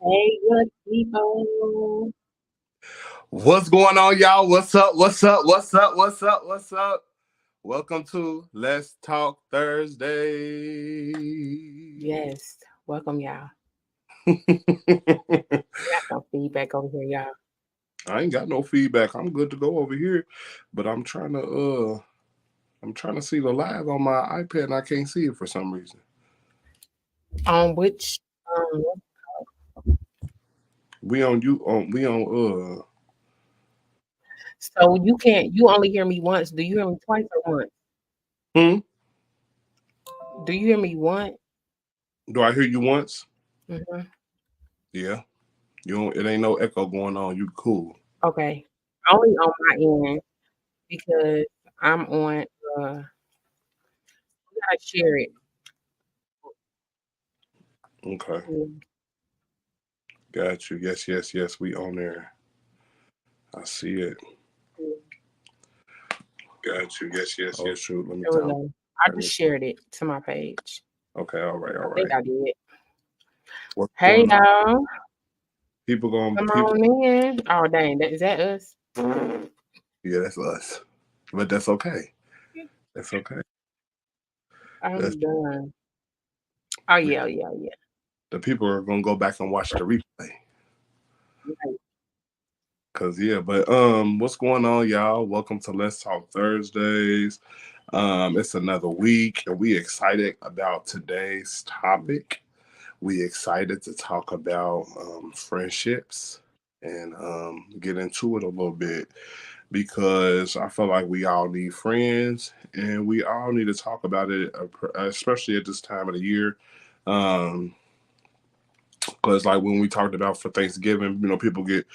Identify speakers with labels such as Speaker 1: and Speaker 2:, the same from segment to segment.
Speaker 1: Hey, good people.
Speaker 2: What's going on, y'all? What's up? What's up? What's up? What's up? What's up? Welcome to Let's Talk Thursday.
Speaker 1: Yes, welcome y'all.
Speaker 2: I
Speaker 1: I got some feedback over here, y'all.
Speaker 2: ain't got no feedback. I'm good to go over here, but I'm trying to see the live on my iPad and I can't see it for some reason.
Speaker 1: On which um
Speaker 2: We on
Speaker 1: so you only hear me once. Do you hear me twice or once?
Speaker 2: hmm?
Speaker 1: Do you hear me once?
Speaker 2: Do I hear you once?
Speaker 1: Hmm.
Speaker 2: Yeah. You don't it ain't no echo going on. You cool.
Speaker 1: Okay. Only on my end because I'm on we gotta share it.
Speaker 2: Okay.
Speaker 1: Mm.
Speaker 2: Got you. Yes, yes, yes. We on there. I see it. Got you. Yes, yes, oh, yes. Shoot. Let me
Speaker 1: There we
Speaker 2: time.
Speaker 1: go. I just shared it to my page.
Speaker 2: Okay. All right.
Speaker 1: I
Speaker 2: All
Speaker 1: think
Speaker 2: right.
Speaker 1: I did.
Speaker 2: What's
Speaker 1: Hey
Speaker 2: going on?
Speaker 1: y'all. Come
Speaker 2: People.
Speaker 1: on in. Oh dang, is that us?
Speaker 2: Yeah, that's us. But that's okay. That's okay. That's
Speaker 1: I'm done. Oh yeah, yeah, yeah.
Speaker 2: the people are gonna go back and watch the replay.
Speaker 1: Right.
Speaker 2: Cause yeah, but what's going on, y'all? Welcome to Let's Talk Thursdays. It's another week, and we excited about today's topic. We excited to talk about friendships and get into it a little bit because I feel like we all need friends and we all need to talk about it, especially at this time of the year. Um, because like when we talked about for Thanksgiving, people get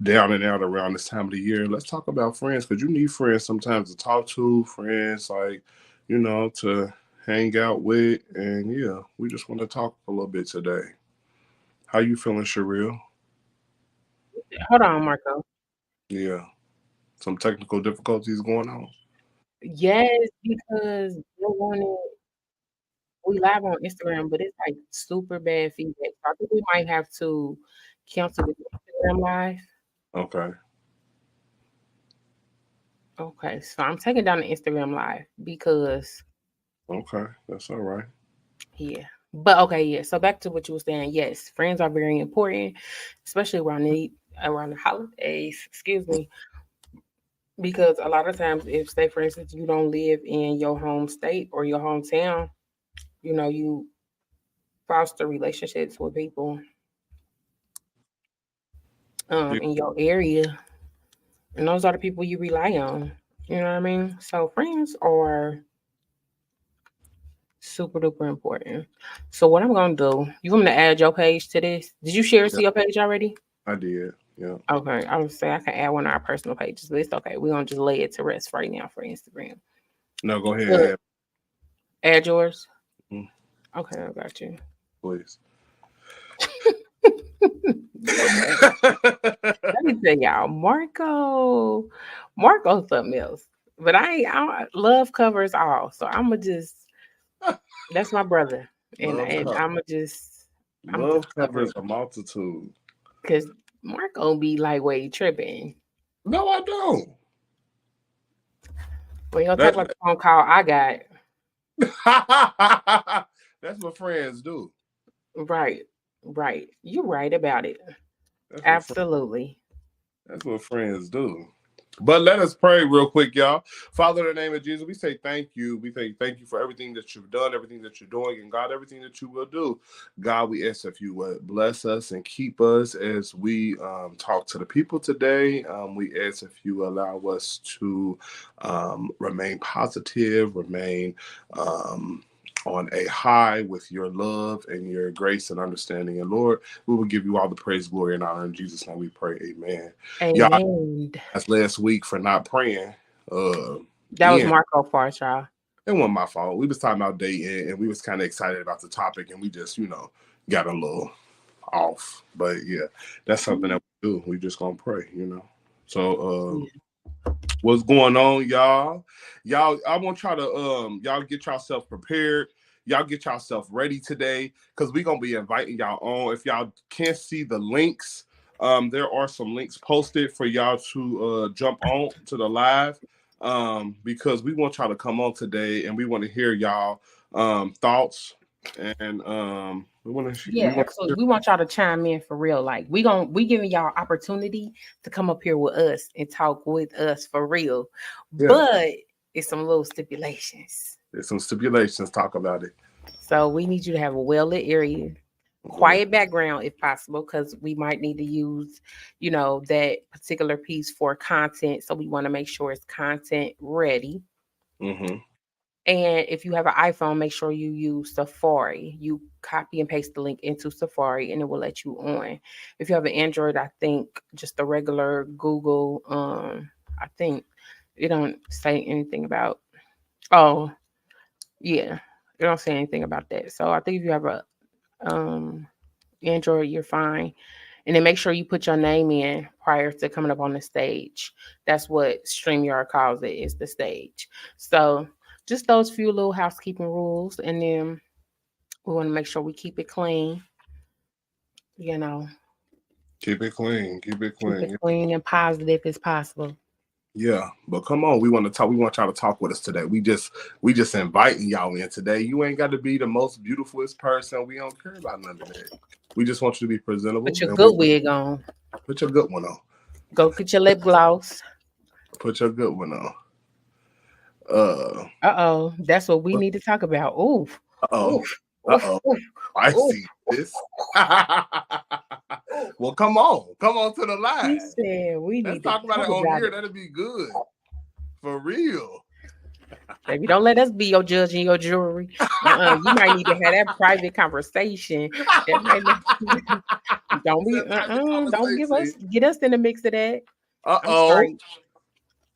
Speaker 2: down and out around this time of the year. Let's talk about friends because you need friends sometimes to talk to, friends like to hang out with, and yeah, we just want to talk a little bit today. How you feeling, Sherelle?
Speaker 1: Hold on, Marco.
Speaker 2: Yeah, some technical difficulties going on.
Speaker 1: Yes, because they wanted we live on Instagram, but it's like super bad feedback. So I think we might have to cancel the Instagram live.
Speaker 2: Okay,
Speaker 1: Okay, so I'm taking down the Instagram live because
Speaker 2: okay, that's all right.
Speaker 1: yeah. But okay, yeah. So back to what you were saying. Yes, friends are very important, especially around the holidays. Excuse me, because a lot of times, if say for instance you don't live in your home state or your hometown, you foster relationships with people
Speaker 2: Yeah,
Speaker 1: in your area, and those are the people you rely on. You know what I mean? So friends are super duper important. So what I'm gonna do? You want me to add your page to this? Did you share it
Speaker 2: yeah,
Speaker 1: to your page already?
Speaker 2: I did. Yeah.
Speaker 1: Okay, I would say I can add one of our personal pages, but it's okay. We're gonna just lay it to rest right now for Instagram.
Speaker 2: No, go ahead
Speaker 1: But
Speaker 2: and
Speaker 1: add yours.
Speaker 2: mm,
Speaker 1: Okay, I got you.
Speaker 2: please.
Speaker 1: Okay. Let me tell y'all, Marco's something else. But I love covers all. So I'ma just that's my brother. And
Speaker 2: Love
Speaker 1: and
Speaker 2: cover.
Speaker 1: I'm just
Speaker 2: Love
Speaker 1: cover
Speaker 2: covers a multitude.
Speaker 1: because Marco be like way tripping.
Speaker 2: No, I don't.
Speaker 1: When he'll talk
Speaker 2: That
Speaker 1: about the phone call I got,
Speaker 2: that's what friends do.
Speaker 1: right, right. You're right about it.
Speaker 2: That's what
Speaker 1: Absolutely.
Speaker 2: that's what friends do. But let us pray real quick, y'all. Father, in the name of Jesus, we say thank you. We say thank you for everything that you've done, everything that you're doing, and God, everything that you will do. God, we ask if you would bless us and keep us as we talk to the people today. We ask if you allow us to remain positive, remain on a high with your love and your grace and understanding. And Lord, we will give you all the praise, glory, and honor. In Jesus' name we pray. Amen. Y'all,
Speaker 1: Amen.
Speaker 2: that's last week for not praying. Uh,
Speaker 1: That was
Speaker 2: Ian,
Speaker 1: Marco Fart, y'all.
Speaker 2: it wasn't my fault. We was talking about dating, and we was kind of excited about the topic, and we just, got a little off. But yeah, that's something that we do. We just gonna pray. So,
Speaker 1: Yeah.
Speaker 2: what's going on, y'all? Y'all, I want y'all to y'all get yourself prepared. y'all get yourself ready today because we're gonna be inviting y'all on. If y'all can't see the links, there are some links posted for y'all to jump on to the live. Because we want y'all to come on today and we want to hear y'all thoughts and
Speaker 1: absolutely. We want y'all to chime in for real. Like we giving y'all opportunity to come up here with us and talk with us for real. Yeah. But it's some little stipulations.
Speaker 2: There's some stipulations. Talk about it.
Speaker 1: So we need you to have a well-lit area, quiet background if possible, because we might need to use, that particular piece for content. So we want to make sure it's content ready. Mm-hmm. And if you have an iPhone, make sure you use Safari. You copy and paste the link into Safari and it will let you on. If you have an Android, I think just the regular Google, I think it don't say anything about, it don't say anything about that. So I think if you have a Android, you're fine. And then make sure you put your name in prior to coming up on the stage. That's what StreamYard calls it, is the stage. So just those few little housekeeping rules. And then we want to make sure we keep it clean.
Speaker 2: Keep it clean.
Speaker 1: Keep it clean and positive as possible.
Speaker 2: Yeah, but come on, we want to talk. We want y'all to talk with us today. We just inviting y'all in today. You ain't got to be the most beautifulest person. We don't care about none of that. We just want you to be presentable.
Speaker 1: Put your good wig on.
Speaker 2: Put your good one on.
Speaker 1: Go get your lip gloss.
Speaker 2: Put your good one on.
Speaker 1: That's what we need to talk about. Oof.
Speaker 2: I see this. Well, come on to the live.
Speaker 1: He said
Speaker 2: let's talk about it on here. That'll be good, for real.
Speaker 1: Baby, don't let us be your judge and your jury. You might need to have that private conversation. Don't get us in the mix of that.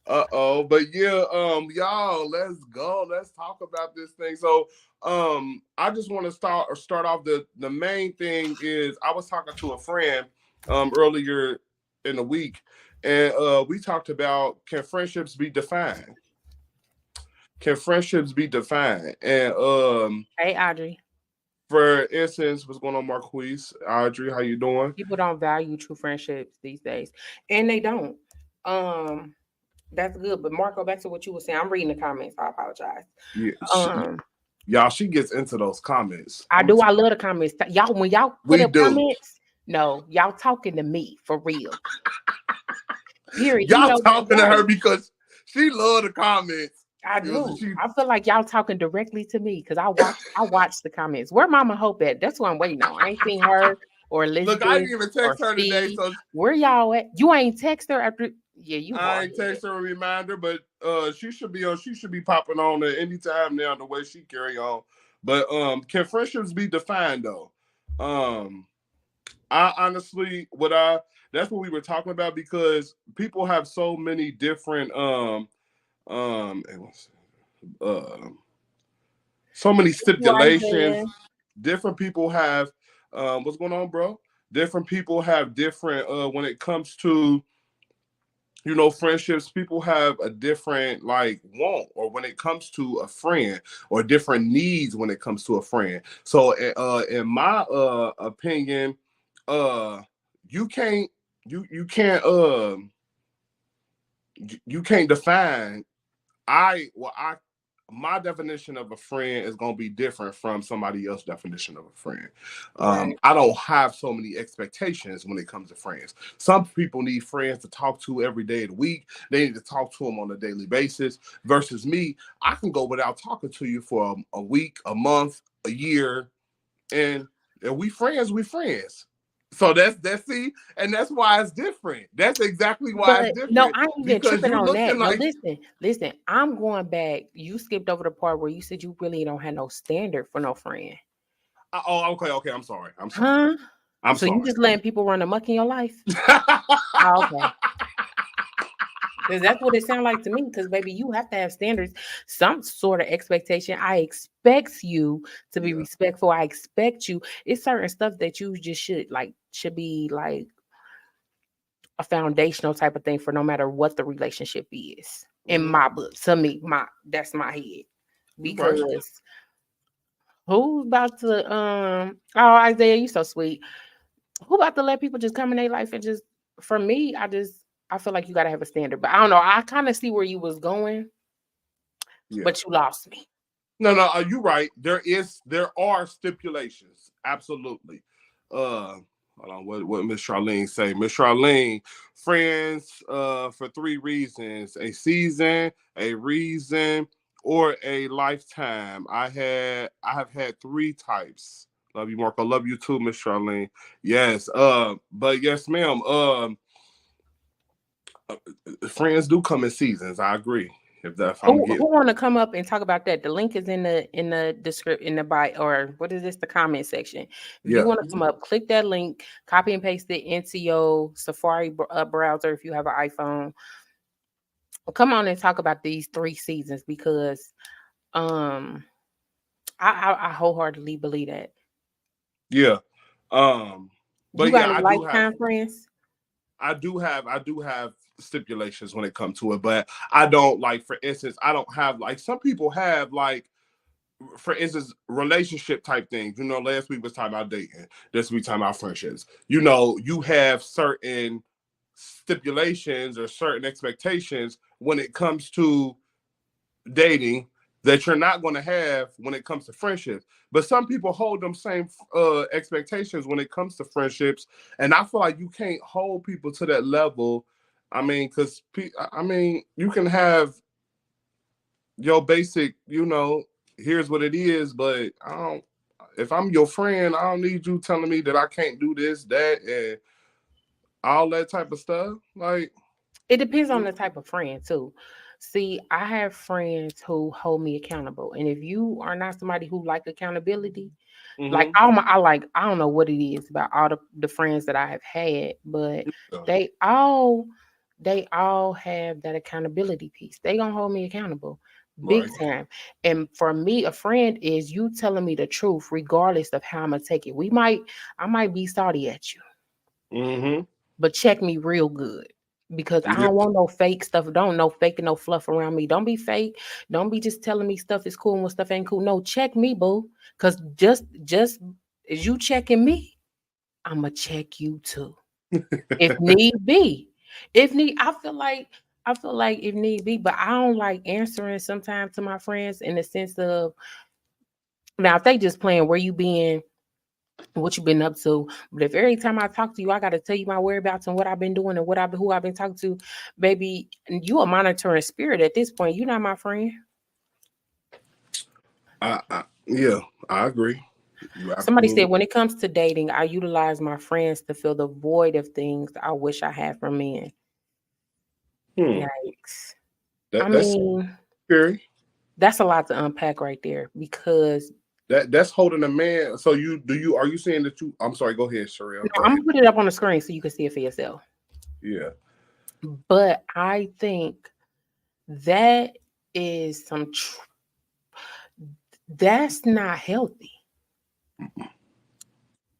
Speaker 2: But yeah, y'all, let's go. Let's talk about this thing. So, I just want to start off. The main thing is I was talking to a friend earlier in the week, and we talked about, can friendships be defined? Can friendships be defined? And
Speaker 1: hey, Audrey.
Speaker 2: For instance, what's going on, Marquise? Audrey, how you doing?
Speaker 1: People don't value true friendships these days, and they don't. That's good. But Marco, back to what you were saying. I'm reading the comments. I apologize.
Speaker 2: Yeah, y'all, she gets into those comments.
Speaker 1: I do. I love the comments. Y'all, when y'all put up comments, no, y'all talking to me for real.
Speaker 2: Period. Y'all talking to her because she love the comments.
Speaker 1: I do. I feel like y'all talking directly to me because I watch the comments. Where Mama Hope at? That's what I'm waiting on. I ain't seen her or Elizabeth.
Speaker 2: Look, I didn't even text her today. So
Speaker 1: where y'all at? You ain't text her after? Yeah, you.
Speaker 2: I ain't text her a reminder, but she should be on. She should be popping on at any time now. The way she carry on. But can friendships be defined though? I honestly, that's what we were talking about, because people have so many different so many stipulations. Different people have what's going on, bro? Different people have different when it comes to friendships. People have a different want, or when it comes to a friend, or different needs when it comes to a friend. So in my opinion, you can't define. My definition of a friend is going to be different from somebody else's definition of a friend. Right. I don't have so many expectations when it comes to friends. Some people need friends to talk to every day of the week. They need to talk to them on a daily basis. Versus me, I can go without talking to you for a week, a month, a year, and we friends. So that's see, and that's why it's different. That's exactly why it's different.
Speaker 1: No, I ain't even tripping on that. No, listen. I'm going back. You skipped over the part where you said you really don't have no standard for no friend.
Speaker 2: Okay. I'm sorry.
Speaker 1: Huh? I'm sorry. So you just letting people run amok in your life? Okay. Because that's what it sounds like to me. Because baby, you have to have standards, some sort of expectation. I expect you to be respectful. I expect you. It's certain stuff that you just should be like a foundational type of thing for no matter what the relationship is. In my book, to me, that's my head. Because Who's about to oh, Isaiah, you so sweet. Who about to let people just come in their life and just, for me, I feel like you gotta have a standard. But I don't know. I kind of see where you was going,
Speaker 2: Yeah.
Speaker 1: but you lost me.
Speaker 2: No, you're right. There are stipulations. Absolutely. Hold on, what Miss Charlene say? Miss Charlene, friends for 3 reasons: a season, a reason, or a lifetime. I have had 3 types. Love you, Marco. Love you too, Miss Charlene. Yes. But yes, ma'am. Friends do come in seasons. I agree. If I'm
Speaker 1: Who
Speaker 2: getting
Speaker 1: want to come up and talk about that? The link is in the description, in the bio, or what is this? The comment section. If
Speaker 2: yeah.
Speaker 1: you want to come up, click that link, copy and paste it into your Safari browser if you have an iPhone. Come on and talk about these 3 seasons, because I wholeheartedly believe that.
Speaker 2: Yeah.
Speaker 1: You
Speaker 2: But
Speaker 1: got
Speaker 2: yeah,
Speaker 1: any lifetime friends?
Speaker 2: I do have stipulations when it comes to it, but I don't, like, for instance, I don't have, like, some people have, like, for instance, relationship type things. You know, last week was talking about dating. This week talking about friendships. You know, you have certain stipulations or certain expectations when it comes to dating that you're not going to have when it comes to friendships. But some people hold them same expectations when it comes to friendships, and I feel like you can't hold people to that level. I mean, because you can have your basic, here's what it is, but I don't. If I'm your friend, I don't need you telling me that I can't do this, that, and all that type of stuff. Like,
Speaker 1: It depends on the type of friend too. See, I have friends who hold me accountable, and if you are not somebody who like accountability, like I don't know what it is about all the friends that I have had, but they all have that accountability piece. They gonna hold me accountable big time. And for me, a friend is you telling me the truth regardless of how I'm gonna take it. I might be salty at you, but check me real good, because I don't want no fake stuff. Don't no fake and no fluff around me. Don't be fake. Don't be just telling me stuff is cool and what stuff ain't cool. No, check me, boo. Cause just as you checking me, I'ma check you too. If need be. I feel like if need be, but I don't like answering sometimes to my friends in the sense of, now if they just playing where you been, what you've been up to. But if every time I talk to you, I got to tell you my whereabouts and what I've been doing and who I've been talking to, baby, you a monitoring spirit at this point. You're not my friend.
Speaker 2: Yeah, I agree.
Speaker 1: Somebody said, when it comes to dating, I utilize my friends to fill the void of things I wish I had from men. Yikes.
Speaker 2: That's scary.
Speaker 1: That's a lot to unpack right there, because
Speaker 2: that's holding a man. So are you saying that you? I'm sorry. Go ahead, Sherelle.
Speaker 1: No, I'm gonna put it up on the screen so you can see it for yourself.
Speaker 2: Yeah.
Speaker 1: But I think that is that's not healthy.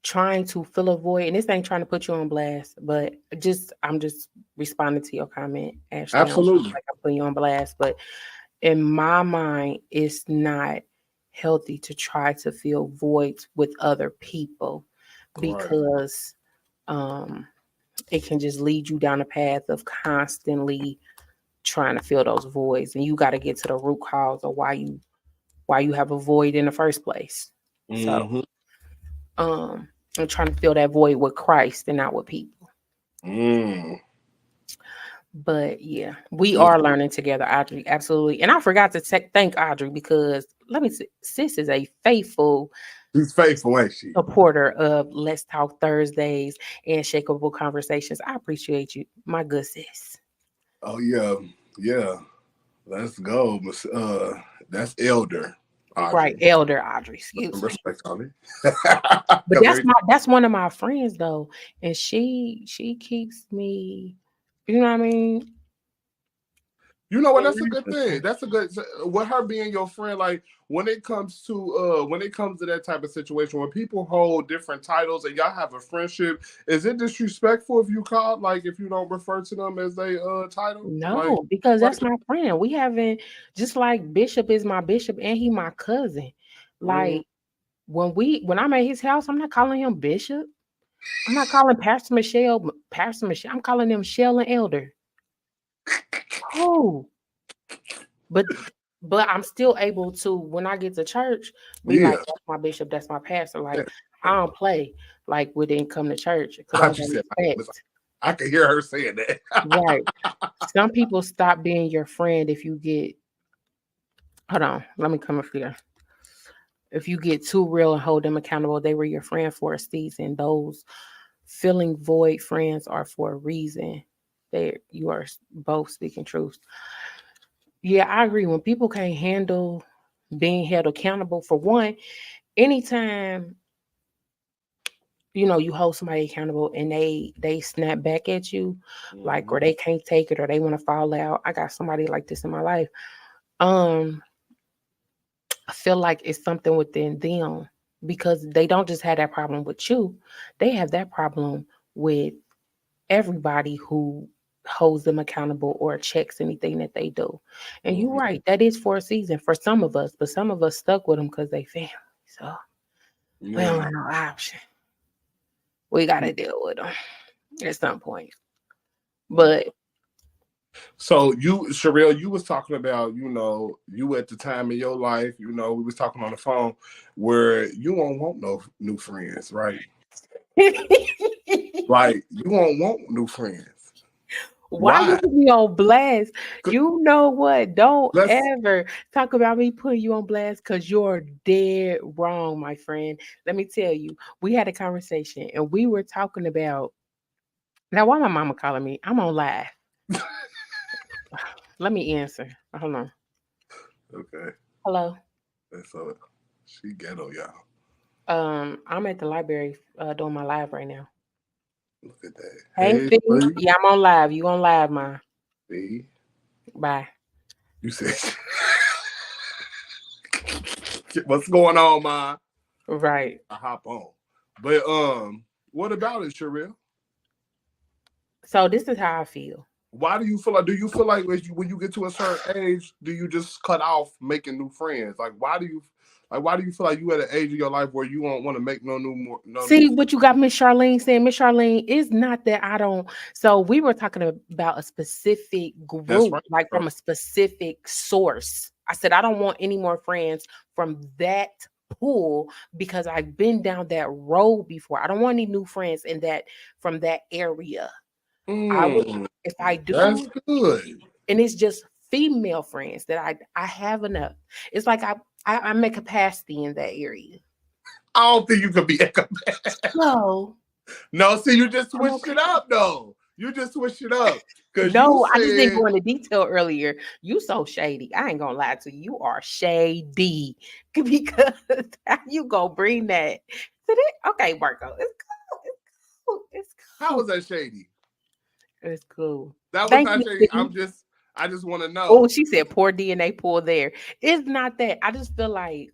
Speaker 1: Trying to fill a void, and this ain't trying to put you on blast, but I'm just responding to your comment, Ashley.
Speaker 2: Absolutely.
Speaker 1: Like I'm putting you on blast, but in my mind, it's not healthy to try to fill voids with other people, because it can just lead you down a path of constantly trying to fill those voids, and you got to get to the root cause of why you have a void in the first place. So I'm trying to fill that void with Christ and not with people. But yeah, we are learning together, Audrey. Absolutely. And I forgot to thank Audrey, because let me see, sis is a faithful.
Speaker 2: She's faithful, ain't she?
Speaker 1: Supporter of Let's Talk Thursdays and Shakeable Conversations. I appreciate you, my good sis.
Speaker 2: Oh yeah, yeah. Let's go. That's Elder Audrey.
Speaker 1: Right, Elder Audrey. Excuse me.
Speaker 2: Respect on it.
Speaker 1: But that's one of my friends though, and she keeps me. You know what I mean?
Speaker 2: You know what? That's a good thing. That's a good, with her being your friend. Like, when it comes to that type of situation, when people hold different titles and y'all have a friendship, is it disrespectful if you don't refer to them as a title?
Speaker 1: No, because that's my friend. We haven't, just like Bishop is my bishop and he my cousin. Like, when I'm at his house, I'm not calling him Bishop. I'm not calling Pastor Michelle Pastor Michelle. I'm calling them Shell and Elder. Oh, but I'm still able to, when I get to church, be
Speaker 2: Yeah.
Speaker 1: like, that's my bishop, that's my pastor. Like,
Speaker 2: Yeah.
Speaker 1: I don't play like we didn't come to church because
Speaker 2: I
Speaker 1: I
Speaker 2: just
Speaker 1: don't
Speaker 2: said
Speaker 1: respect.
Speaker 2: I could hear her saying that.
Speaker 1: Right. Some people stop being your friend if you get, hold on, let me come up here. If you get too real and hold them accountable, they were your friend for a season. Those filling void friends are for a reason. You are both speaking truth. Yeah, I agree. When people can't handle being held accountable, for one, anytime you hold somebody accountable and they snap back at you, like, or they can't take it or they want to fall out. I got somebody like this in my life. I feel like it's something within them because they don't just have that problem with you. They have that problem with everybody who holds them accountable or checks anything that they do. And you're right, that is for a season for some of us, but some of us stuck with them because they family. So we don't have no option. We got to deal with them at some point. But
Speaker 2: so you, Sherelle, you was talking about, you at the time in your life, we was talking on the phone where you won't want no new friends, right? Like you won't want new friends.
Speaker 1: why you put me on blast? You know what? Don't
Speaker 2: Let's
Speaker 1: ever talk about me putting you on blast because you're dead wrong, my friend. Let me tell you, we had a conversation and we were talking about, now why my mama calling me? I'm on live. Let me answer. Hold on.
Speaker 2: Okay.
Speaker 1: Hello.
Speaker 2: So she ghetto, y'all.
Speaker 1: I'm at the library doing my live right now.
Speaker 2: Look at that.
Speaker 1: Hey, Fee. Yeah, I'm on live. You on live, ma?
Speaker 2: Fee.
Speaker 1: Bye.
Speaker 2: You said what's going on, ma?
Speaker 1: Right.
Speaker 2: I hop on. But what about it, Sherelle?
Speaker 1: So this is how I feel.
Speaker 2: Why do you feel like? Do you feel like when you get to a certain age, do you just cut off making new friends? Like, why do you feel like you at an age of your life where you don't want to make no new?
Speaker 1: See what you got, Miss Charlene saying. Miss Charlene, is not that I don't. So we were talking about a specific group,
Speaker 2: right.
Speaker 1: like from a specific source. I said I don't want any more friends from that pool because I've been down that road before. I don't want any new friends from that area. I would, if I do,
Speaker 2: that's good.
Speaker 1: And it's just female friends that I have enough. It's like I'm at capacity in that area.
Speaker 2: I don't think you could be at capacity. No, see, you just switched it up, though. You just switched it up.
Speaker 1: No, I just didn't go into detail earlier. You so shady. I ain't gonna lie to you. You are shady because how you gonna bring that to that? Okay, Marco, it's cool. It's cool.
Speaker 2: How was that shady?
Speaker 1: It's cool.
Speaker 2: That was not shady. I just want to know.
Speaker 1: Oh, she said poor DNA pool there. It's not that. I just feel like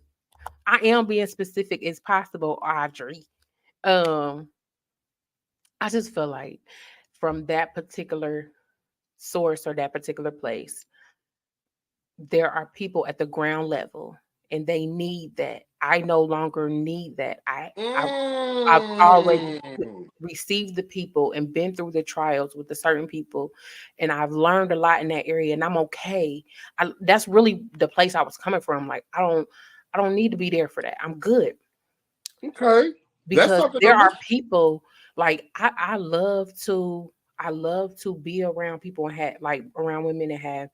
Speaker 1: I am being specific as possible, Audrey. I just feel like from that particular source or that particular place, there are people at the ground level and they need that. I no longer need that. I've already received the people and been through the trials with the certain people, and I've learned a lot in that area, and I'm okay. That's really the place I was coming from. Like I don't need to be there for that. I'm good.
Speaker 2: Okay.
Speaker 1: Because there are people like I love to be around people and have like around women and have,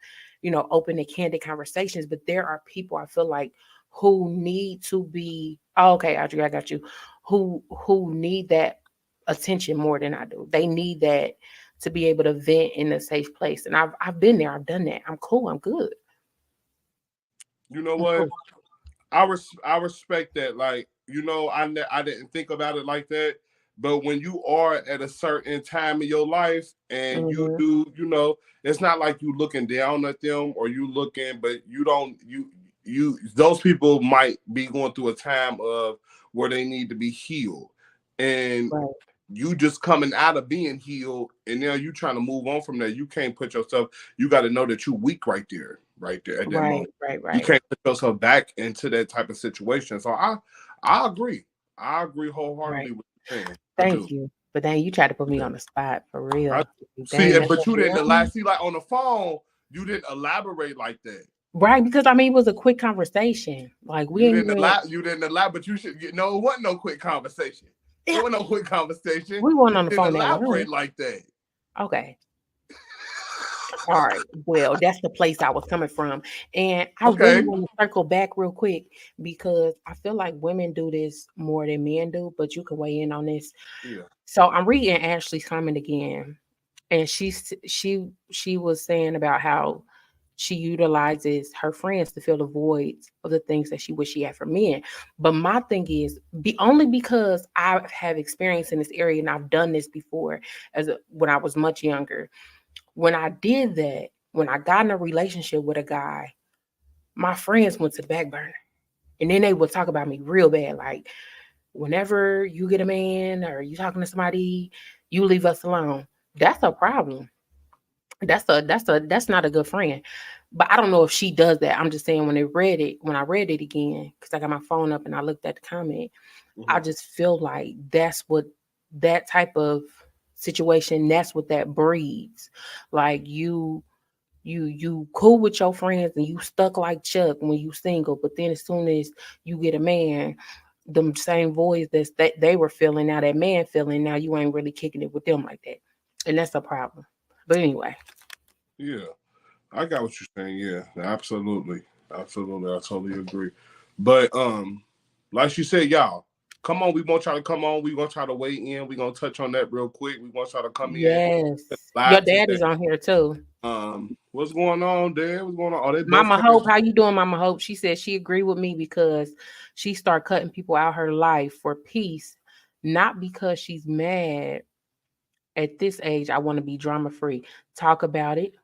Speaker 1: open and candid conversations. But there are people I feel like who need to be, oh, okay, Audrey, I got you, who need that attention more than I do. They need that to be able to vent in a safe place. And I've been there, I've done that. I'm cool, I'm good.
Speaker 2: You know what? Cool. I respect that. Like, I didn't think about it like that. But when you are at a certain time in your life and you do, it's not like you looking down at them or you looking, but those people might be going through a time of where they need to be healed. And you just coming out of being healed and now you trying to move on from that. You can't put yourself, you got to know that you're weak right there at that moment.
Speaker 1: Right.
Speaker 2: You can't put yourself back into that type of situation. So I agree
Speaker 1: Right.
Speaker 2: wholeheartedly with you saying. I
Speaker 1: Thank
Speaker 2: do.
Speaker 1: you. But then you tried to put me
Speaker 2: Yeah.
Speaker 1: on the spot for
Speaker 2: I
Speaker 1: real.
Speaker 2: see
Speaker 1: Dang,
Speaker 2: it,
Speaker 1: that's
Speaker 2: but
Speaker 1: what
Speaker 2: you
Speaker 1: we
Speaker 2: didn't
Speaker 1: on?
Speaker 2: see like on the phone, you didn't elaborate like that.
Speaker 1: Right, because I mean it was a quick conversation. Like we
Speaker 2: You
Speaker 1: ain't
Speaker 2: didn't
Speaker 1: even
Speaker 2: you didn't elaborate, but you should get no, it wasn't no quick conversation. It
Speaker 1: yeah,
Speaker 2: wasn't no quick conversation.
Speaker 1: we weren't
Speaker 2: You
Speaker 1: on the
Speaker 2: didn't
Speaker 1: phone that long.
Speaker 2: elaborate like that.
Speaker 1: Okay. All right. Well, that's the place I was coming from. And I really
Speaker 2: Okay.
Speaker 1: want to circle back real quick because I feel like women do this more than men do, but you can weigh in on this.
Speaker 2: Yeah.
Speaker 1: So I'm reading Ashley's comment again, and she was saying about how she utilizes her friends to fill the voids of the things that she wish she had from men. But my thing is, only because I have experience in this area and I've done this before when I was much younger. When I did that, when I got in a relationship with a guy, my friends went to the back burner. And then they would talk about me real bad. Like, whenever you get a man or you talking to somebody, you leave us alone. That's a problem. That's not a good friend. But I don't know if she does that. I'm just saying when I read it again, because I got my phone up and I looked at the comment, I just feel like that's what that type of situation, that's what that breeds. Like you cool with your friends and you stuck like Chuck when you single, but then as soon as you get a man, them same voids that they were feeling, now that man feeling, now you ain't really kicking it with them like that. And that's a problem. But anyway.
Speaker 2: Yeah. I got what you're saying. Yeah, absolutely. Absolutely. I totally agree. But like you said, y'all, come on, we want y'all to come on. We're gonna try to weigh in. We're gonna touch on that real quick. We want y'all to come in
Speaker 1: Yes. Your
Speaker 2: live
Speaker 1: dad
Speaker 2: today.
Speaker 1: is on here too.
Speaker 2: What's going on, Dad? What's going on? Oh, they both
Speaker 1: Mama
Speaker 2: came.
Speaker 1: Hope, how you doing, Mama Hope? She said she agreed with me because she started cutting people out her life for peace, not because she's mad. At this age, I want to be drama free. Talk about it.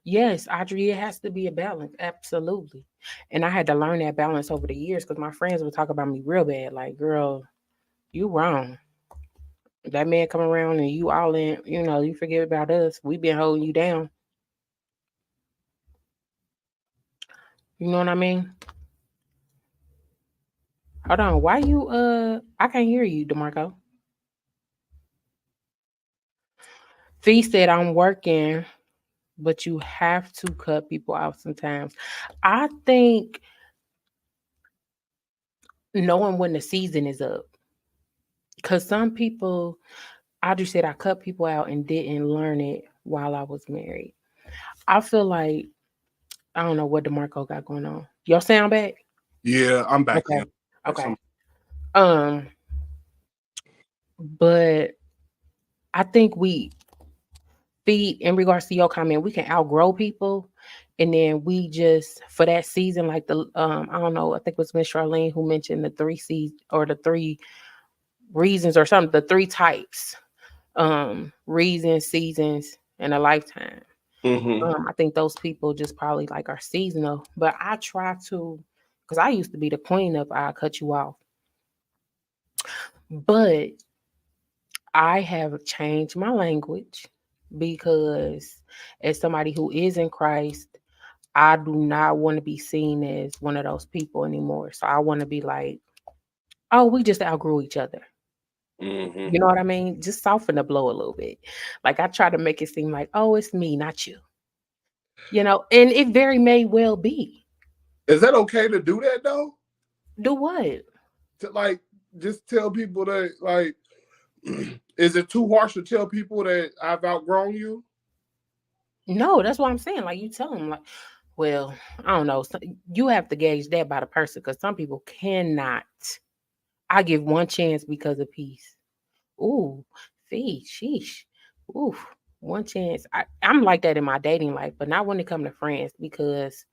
Speaker 1: Yes, Audrey, it has to be a balance. Absolutely. And I had to learn that balance over the years because my friends would talk about me real bad. Like, girl, you wrong. That man come around and you all in, you forget about us. We been holding you down. You know what I mean? Hold on. Why you I can't hear you, DeMarco. Fee said I'm working, but you have to cut people out sometimes. I think knowing when the season is up. Because some people, I just said I cut people out and didn't learn it while I was married. I feel like, I don't know what DeMarco got going on. Your sound back?
Speaker 2: Yeah, I'm back
Speaker 1: Okay.
Speaker 2: in.
Speaker 1: Okay. But I think we feed, in regards to your comment, we can outgrow people. And then we just, for that season, like I don't know, I think it was Miss Charlene who mentioned the 3 C's or the 3 reasons or something, the 3 types, reasons, seasons, and a lifetime. I think those people just probably like are seasonal, but I try to, because I used to be the queen of I cut you off, but I have changed my language because as somebody who is in Christ, I do not want to be seen as one of those people anymore. So I want to be like, oh, we just outgrew each other. You know what I mean? Just soften the blow a little bit. Like I try to make it seem like, oh, it's me, not you. And it very may well be.
Speaker 2: Is that okay to do that though?
Speaker 1: Do what?
Speaker 2: To like just tell people that like is it too harsh to tell people that I've outgrown you?
Speaker 1: No, that's what I'm saying. Like you tell them, like, well, I don't know. You have to gauge that by the person because some people cannot. I give one chance because of peace. Ooh, sheesh. Ooh, one chance. I'm like that in my dating life, but not when it comes to friends because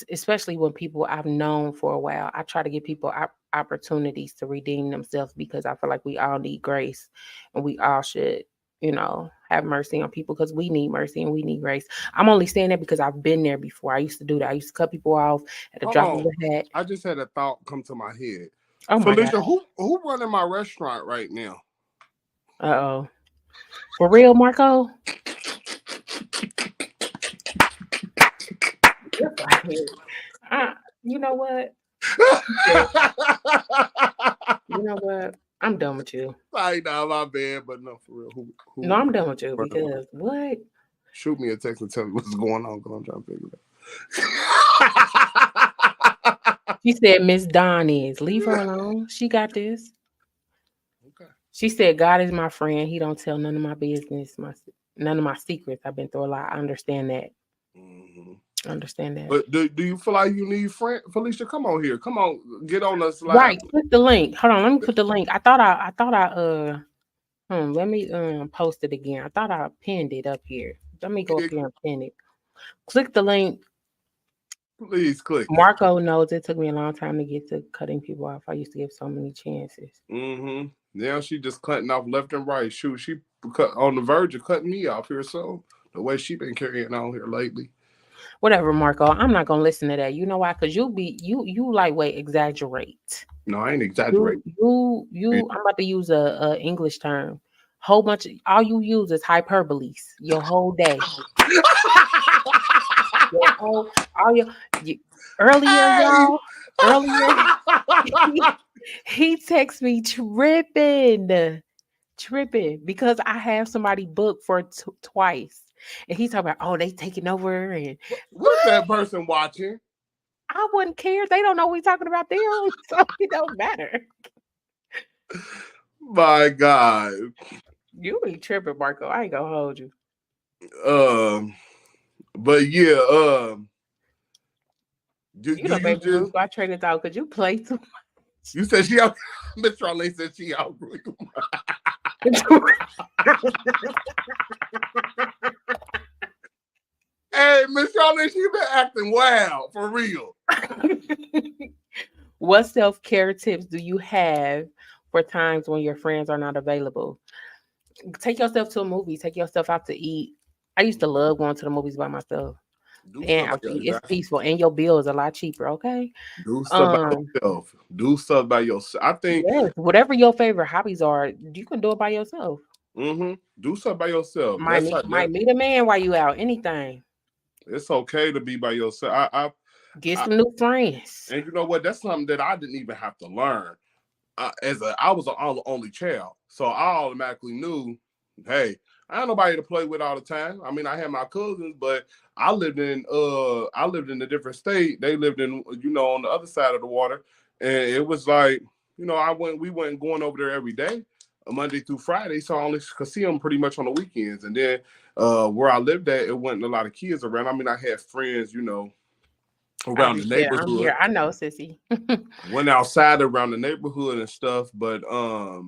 Speaker 1: especially when people I've known for a while, I try to give people opportunities to redeem themselves because I feel like we all need grace and we all should, have mercy on people because we need mercy and we need grace. I'm only saying that because I've been there before. I used to do that. I used to cut people off at the drop of a hat.
Speaker 2: I just had a thought come to my head.
Speaker 1: Oh my
Speaker 2: Felicia,
Speaker 1: God.
Speaker 2: who running my restaurant right now?
Speaker 1: Uh-oh. For real, Marco? You know what? You know what? I'm done with you.
Speaker 2: Like, nah, my bad, but no, for real. Who
Speaker 1: No, I'm done with you because what?
Speaker 2: Shoot me a text and tell me what's going on because I'm trying to figure it out.
Speaker 1: She said Miss Dawn is. Leave her alone. She got this.
Speaker 2: Okay.
Speaker 1: She said, God is my friend. He don't tell none of my business, none of my secrets. I've been through a lot. I understand that.
Speaker 2: Mm-hmm.
Speaker 1: I understand that.
Speaker 2: But do you feel like you need friend? Felicia, come on here. Come on, get on us live.
Speaker 1: Right. Click the link. Hold on. Let me put the link. I thought let me post it again. I thought I pinned it up here. Let me go up here and pin it. Click the link.
Speaker 2: Please click.
Speaker 1: Marco knows it took me a long time to get to cutting people off. I used to give so many chances.
Speaker 2: Mm-hmm. Now she just cutting off left and right. Shoot, she on the verge of cutting me off here. So the way she been carrying on here lately.
Speaker 1: Whatever, Marco. I'm not gonna listen to that. You know why? Because you lightweight exaggerate.
Speaker 2: No, I ain't exaggerating.
Speaker 1: I'm about to use a English term. Whole bunch of all you use is hyperboles your whole day. Earlier, he texted me tripping because I have somebody booked for twice. And he's talking about, they taking over. And
Speaker 2: what's that person watching?
Speaker 1: I wouldn't care. They don't know we're talking about them, so it don't matter.
Speaker 2: My God.
Speaker 1: You be tripping, Marco. I ain't gonna hold you.
Speaker 2: But yeah,
Speaker 1: I traded out because you play too much.
Speaker 2: You said she out. Miss Charlene said she outgrew you. Hey, Miss Charlene, she been acting wild for real.
Speaker 1: What self-care tips do you have for times when your friends are not available? Take yourself to a movie. Take yourself out to eat. I used to love going to the movies by myself. It's peaceful, and your bill is a lot cheaper. Okay.
Speaker 2: Do stuff by yourself. Do stuff by yourself. I think
Speaker 1: whatever your favorite hobbies are, you can do it by yourself.
Speaker 2: Mm-hmm. Do stuff by yourself.
Speaker 1: Might meet a man while you out. Anything.
Speaker 2: It's okay to be by yourself. I
Speaker 1: get some new friends.
Speaker 2: And you know what? That's something that I didn't even have to learn. I was an only child, so I automatically knew, hey, I had nobody to play with all the time. I mean, I had my cousins, but I lived in a different state. They lived in, on the other side of the water. And it was like, we went going over there every day, Monday through Friday. So I only could see them pretty much on the weekends. And then where I lived at, it wasn't a lot of kids around. I mean, I had friends, around the neighborhood.
Speaker 1: I'm here. I know, sissy.
Speaker 2: Went outside around the neighborhood and stuff, but I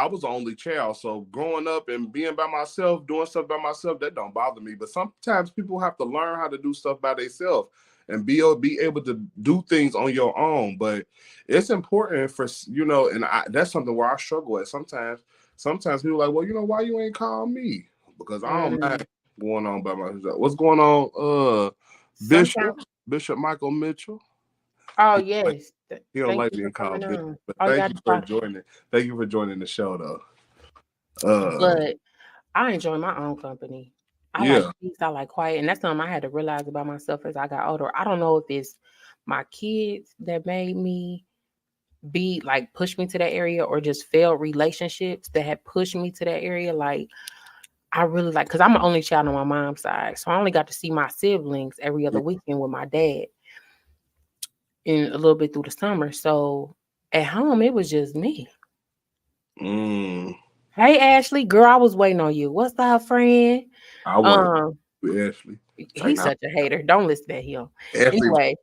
Speaker 2: was the only child, so growing up and being by myself, doing stuff by myself, that don't bother me. But sometimes people have to learn how to do stuff by themselves and be able to do things on your own. But it's important for and that's something where I struggle at sometimes. Sometimes people are like, well, why you ain't call me? Because I don't mind going on by myself. What's going on, Bishop Michael Mitchell?
Speaker 1: Oh yes,
Speaker 2: he don't like being called Bishop, but thank you for joining. Thank you for joining the show, though.
Speaker 1: But I enjoy my own company. I like peace. I like quiet, and that's something I had to realize about myself as I got older. I don't know if it's my kids that made me push me to that area, or just failed relationships that had pushed me to that area. Like, I really because I'm the only child on my mom's side. So I only got to see my siblings every other weekend with my dad and a little bit through the summer. So at home, it was just me. Hey, Ashley, girl, I was waiting on you. What's up, friend?
Speaker 2: I want Ashley.
Speaker 1: He's such a hater. Don't listen to him. Anyway,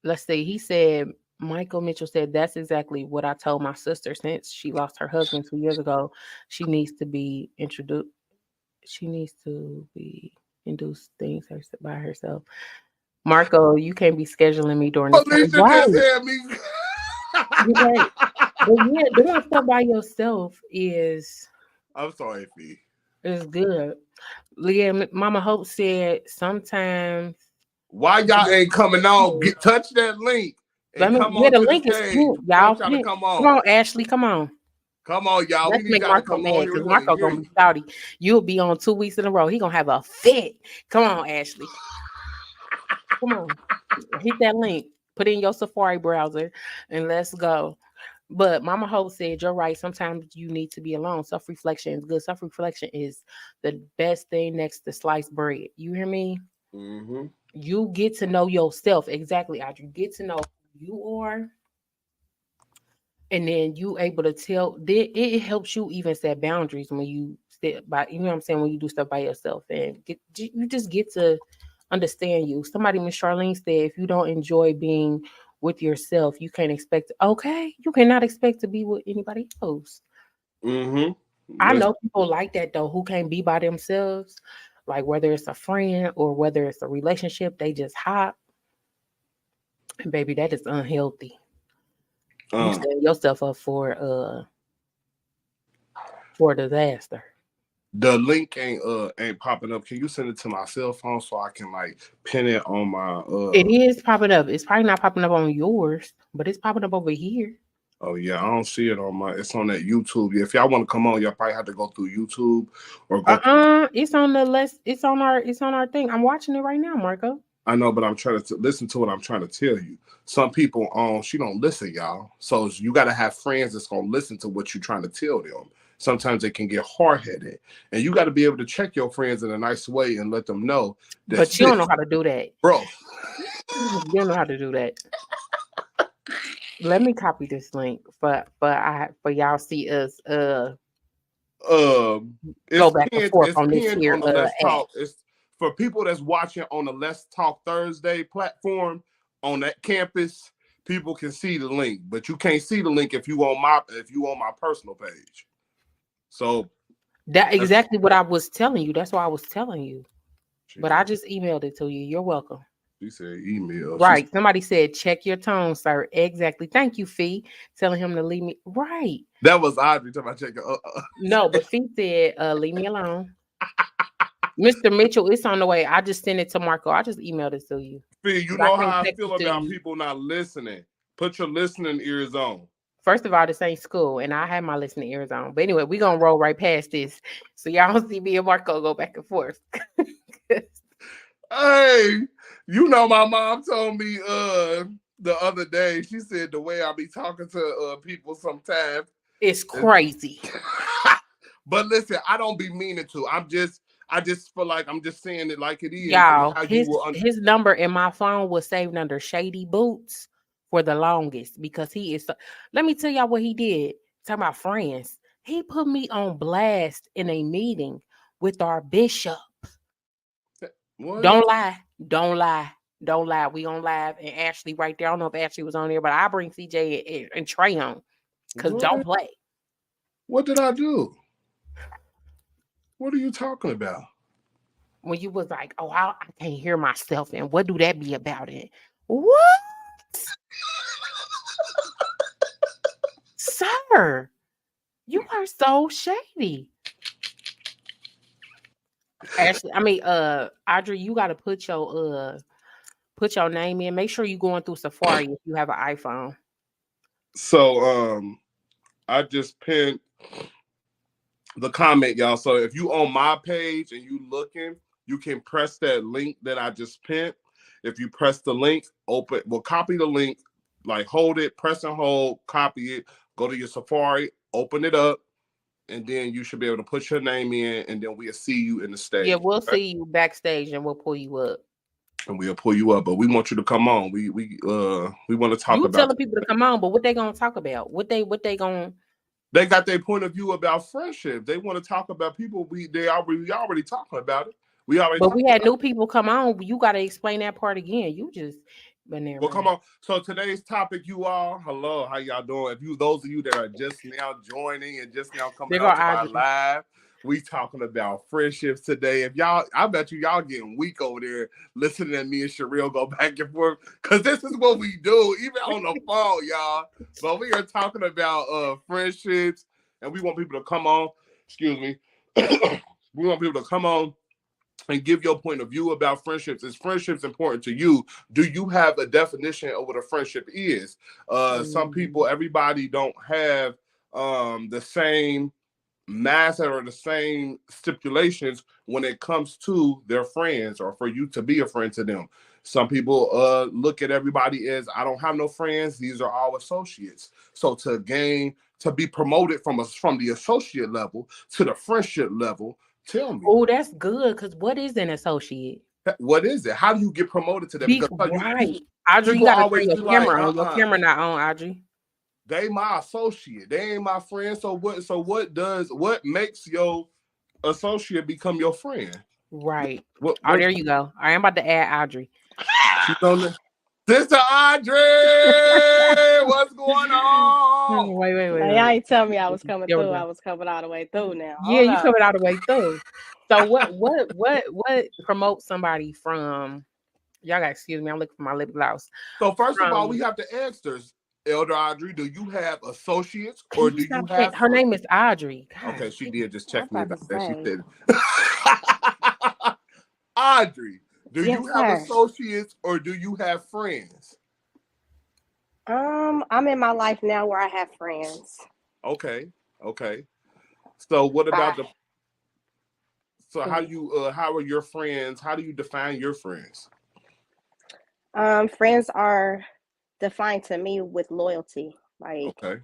Speaker 1: let's see. He said, Michael Mitchell said, that's exactly what I told my sister since she lost her husband 2 years ago. She needs to be introduced. She needs to be induced things by herself. Marco, you can't be scheduling me during this time. Right. But yeah, doing stuff by yourself is.
Speaker 2: I'm sorry, Fee.
Speaker 1: It's good. Leah, Mama Hope said sometimes.
Speaker 2: Why y'all ain't coming on? Touch that link.
Speaker 1: The link is cute, y'all. Come on, Ashley. Come on.
Speaker 2: Come on, y'all.
Speaker 1: Let's make Marco mad because Marco gonna be shouty. You'll be on 2 weeks in a row. He gonna have a fit. Come on, Ashley. Come on. Hit that link. Put in your Safari browser and let's go. But Mama Hope said, you're right. Sometimes you need to be alone. Self reflection is good. Self reflection is the best thing next to sliced bread. You hear me?
Speaker 2: Mm-hmm.
Speaker 1: You get to know yourself. Exactly, Audrey. Get to know who you are. And then you able to tell it helps you even set boundaries when you step by, you know what I'm saying, when you do stuff by yourself and you just get to understand you. Somebody, Miss Charlene said, if you don't enjoy being with yourself, you can't expect you cannot expect to be with anybody else.
Speaker 2: Mm-hmm.
Speaker 1: I know people like that though who can't be by themselves, like whether it's a friend or whether it's a relationship, they just hop. And baby, that is unhealthy. You setting yourself up for disaster.
Speaker 2: The link ain't popping up. Can you send it to my cell phone so I can like pin it on my
Speaker 1: It is popping up. It's probably not popping up on yours, but it's popping up over here.
Speaker 2: Oh yeah, I don't see it on my. It's on that YouTube. Yeah, if y'all want to come on, y'all probably have to go through YouTube or go.
Speaker 1: It's on the list. It's on our thing. I'm watching it right now, Marco.
Speaker 2: I know, but I'm trying to listen to what I'm trying to tell you. Some people she don't listen, y'all. So you got to have friends that's gonna listen to what you're trying to tell them. Sometimes they can get hard headed, and you got to be able to check your friends in a nice way and let them know that.
Speaker 1: But you don't know how to do that,
Speaker 2: bro.
Speaker 1: You don't know how to do that. Let me copy this link for y'all see us
Speaker 2: Go
Speaker 1: back and forth on this here
Speaker 2: on the Let's Talk. It's for people that's watching on the Let's Talk Thursday platform on that campus. People can see the link, but you can't see the link if you on my personal page. So
Speaker 1: that's exactly what I was telling you. That's why I was telling you. But I just emailed it to you. You're welcome.
Speaker 2: She said email.
Speaker 1: Right. Somebody said, check your tone, sir. Exactly. Thank you, Fee. Telling him to leave me. Right.
Speaker 2: That was Audrey talking about checking.
Speaker 1: No, but Fee said, leave me alone. Mr. Mitchell, it's on the way. I just sent it to Marco. I just emailed it to you.
Speaker 2: Fee, you know how I feel about people not listening. Put your listening ears on.
Speaker 1: First of all, this ain't school, and I have my listening ears on. But anyway, we're going to roll right past this. So y'all don't see me and Marco go back and forth.
Speaker 2: Hey, you know my mom told me the other day, she said the way I be talking to people sometimes.
Speaker 1: It's crazy.
Speaker 2: But listen, I don't be meaning to. I just feel like I'm just saying it like it is.
Speaker 1: Y'all, his number in my phone was saved under Shady Boots for the longest because he is. Let me tell y'all what he did. Talking about friends. He put me on blast in a meeting with our bishop.
Speaker 2: What?
Speaker 1: Don't lie. We on live and Ashley right there. I don't know if Ashley was on there, but I bring CJ and Trey on because don't play.
Speaker 2: What did I do? What are you talking about?
Speaker 1: When you was like, oh, I can't hear myself, and what do that be about it? What? Sir, you are so shady. Ashley, Audrey, you gotta put your name in. Make sure you're going through Safari if you have an iPhone.
Speaker 2: So I just pinned the comment, y'all. So if you on my page and you looking, you can press that link that I just pinned. If you press the link, copy the link, like hold it, press and hold, copy it, go to your Safari, open it up, and then you should be able to put your name in, and then we'll see you in the stage.
Speaker 1: Yeah, we'll see you backstage and we'll pull you up.
Speaker 2: And we'll pull you up, but we want you to come on. We want to talk about.
Speaker 1: You telling people to come on, but what they gonna talk about? What they gonna?
Speaker 2: They got their point of view about friendship. They want to talk about people. We already talking about it. We
Speaker 1: had new people come on. You got to explain that part again. You just been there.
Speaker 2: Well, come on. So today's topic, you all, hello, how y'all doing? Those of you that are just now joining and just now coming out to our live, we talking about friendships today. I bet y'all getting weak over there listening to me and Sherelle go back and forth because this is what we do, even on the phone, y'all. But we are talking about friendships, and we want people to come on. Excuse me. We want people to come on and give your point of view about friendships. Is friendships important to you? Do you have a definition of what a friendship is? Some people, everybody don't have the same mindset or the same stipulations when it comes to their friends or for you to be a friend to them. Some people look at everybody as I don't have no friends. These are all associates. So to be promoted from the associate level to the friendship level, tell me.
Speaker 1: Oh, that's good. Because what is an associate?
Speaker 2: What is it? How do you get promoted to that? Because
Speaker 1: Right. Audrey, you
Speaker 2: people
Speaker 1: gotta
Speaker 2: always
Speaker 1: turn
Speaker 2: be
Speaker 1: your
Speaker 2: like,
Speaker 1: camera on. Your camera not on, Audrey.
Speaker 2: They my associate. They ain't my friend. So what makes your associate become your friend?
Speaker 1: Right.
Speaker 2: What
Speaker 1: There you go. I am about to add Audrey.
Speaker 2: She's on the Sister Audrey, what's going on?
Speaker 1: Wait.
Speaker 3: Y'all ain't tell me I was coming
Speaker 1: There we
Speaker 3: through.
Speaker 1: go.
Speaker 3: I was coming all the way through now.
Speaker 1: Yeah, you coming all the way through. So what promotes somebody from? Y'all got excuse me. I'm looking for my lip gloss.
Speaker 2: So first of all, we have to ask her, Elder Audrey, do you have associates or do you have?
Speaker 1: Her name is Audrey. God.
Speaker 2: Okay, she did just check me about that.
Speaker 3: say.
Speaker 2: She said, Audrey, do
Speaker 3: Yes,
Speaker 2: you have
Speaker 3: sir.
Speaker 2: associates or do you have friends?
Speaker 3: I'm in my life now where I have friends.
Speaker 2: Okay. So what about how are your friends? How do you define your friends?
Speaker 3: Friends are defined to me with loyalty, like
Speaker 2: Okay.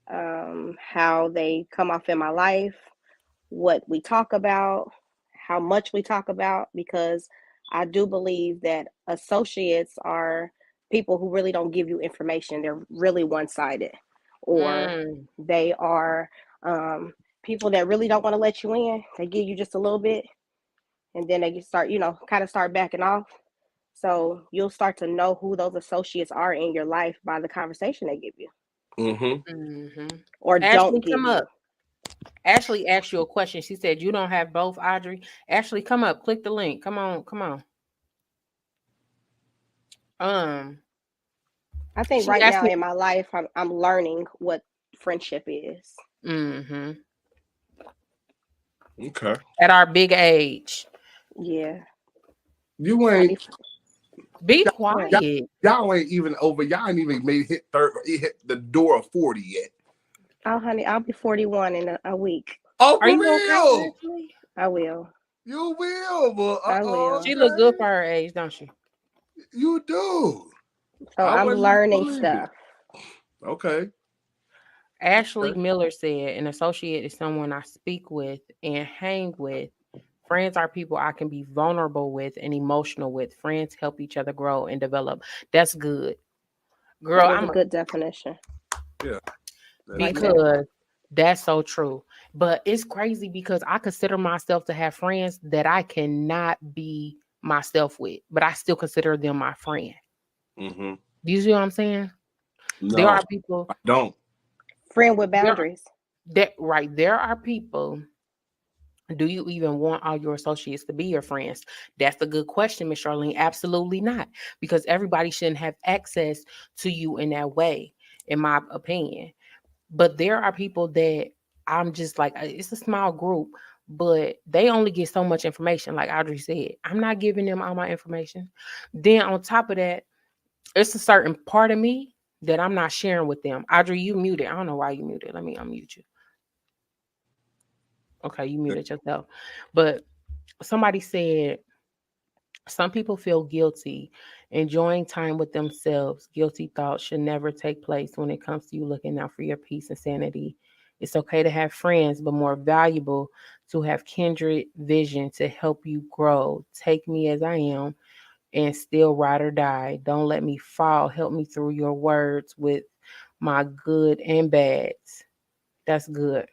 Speaker 3: How they come off in my life, what we talk about, how much we talk about, because I do believe that associates are people who really don't give you information. They're really one-sided, or they are people that really don't want to let you in. They give you just a little bit, and then they start, kind of start backing off. So you'll start to know who those associates are in your life by the conversation they give you. Or
Speaker 1: Ashley,
Speaker 3: don't give you.
Speaker 1: Ashley asked you a question. She said, you don't have both, Audrey. Ashley, come up. Click the link. Come on.
Speaker 3: I think right now in my life, I'm learning what friendship is.
Speaker 2: Okay.
Speaker 1: At our big age.
Speaker 3: Yeah.
Speaker 2: You ain't.
Speaker 1: Be quiet.
Speaker 2: Y'all ain't even over. Y'all ain't even hit the door of 40 yet.
Speaker 3: Oh, honey, I'll be 41 in a week.
Speaker 2: Oh,
Speaker 1: are you okay, Ashley?
Speaker 3: I will.
Speaker 2: You will, but
Speaker 3: I will.
Speaker 1: She look good for her age, don't she?
Speaker 2: You do.
Speaker 3: So I'm learning stuff.
Speaker 2: Okay.
Speaker 1: Ashley Miller said, an associate is someone I speak with and hang with. Friends are people I can be vulnerable with and emotional with. Friends help each other grow and develop. That's good. Girl,
Speaker 3: I'm a good definition.
Speaker 2: Yeah.
Speaker 1: Because that's so true. But it's crazy because I consider myself to have friends that I cannot be myself with, but I still consider them my friend. Do you see what I'm saying?
Speaker 2: No,
Speaker 1: there are people
Speaker 2: I don't.
Speaker 3: Friend with boundaries.
Speaker 1: There are people. Do you even want all your associates to be your friends? That's a good question, Miss Charlene. Absolutely not. Because everybody shouldn't have access to you in that way, in my opinion. But there are people that I'm just like, it's a small group, but they only get so much information. Like Audrey said, I'm not giving them all my information. Then on top of that, it's a certain part of me that I'm not sharing with them. Audrey, you muted. I don't know why you muted. Let me unmute you. Okay, you muted yourself. But somebody said, some people feel guilty enjoying time with themselves. Guilty thoughts should never take place when it comes to you looking out for your peace and sanity. It's okay to have friends, but more valuable to have kindred vision to help you grow. Take me as I am and still ride or die. Don't let me fall. Help me through your words with my good and bads. That's good.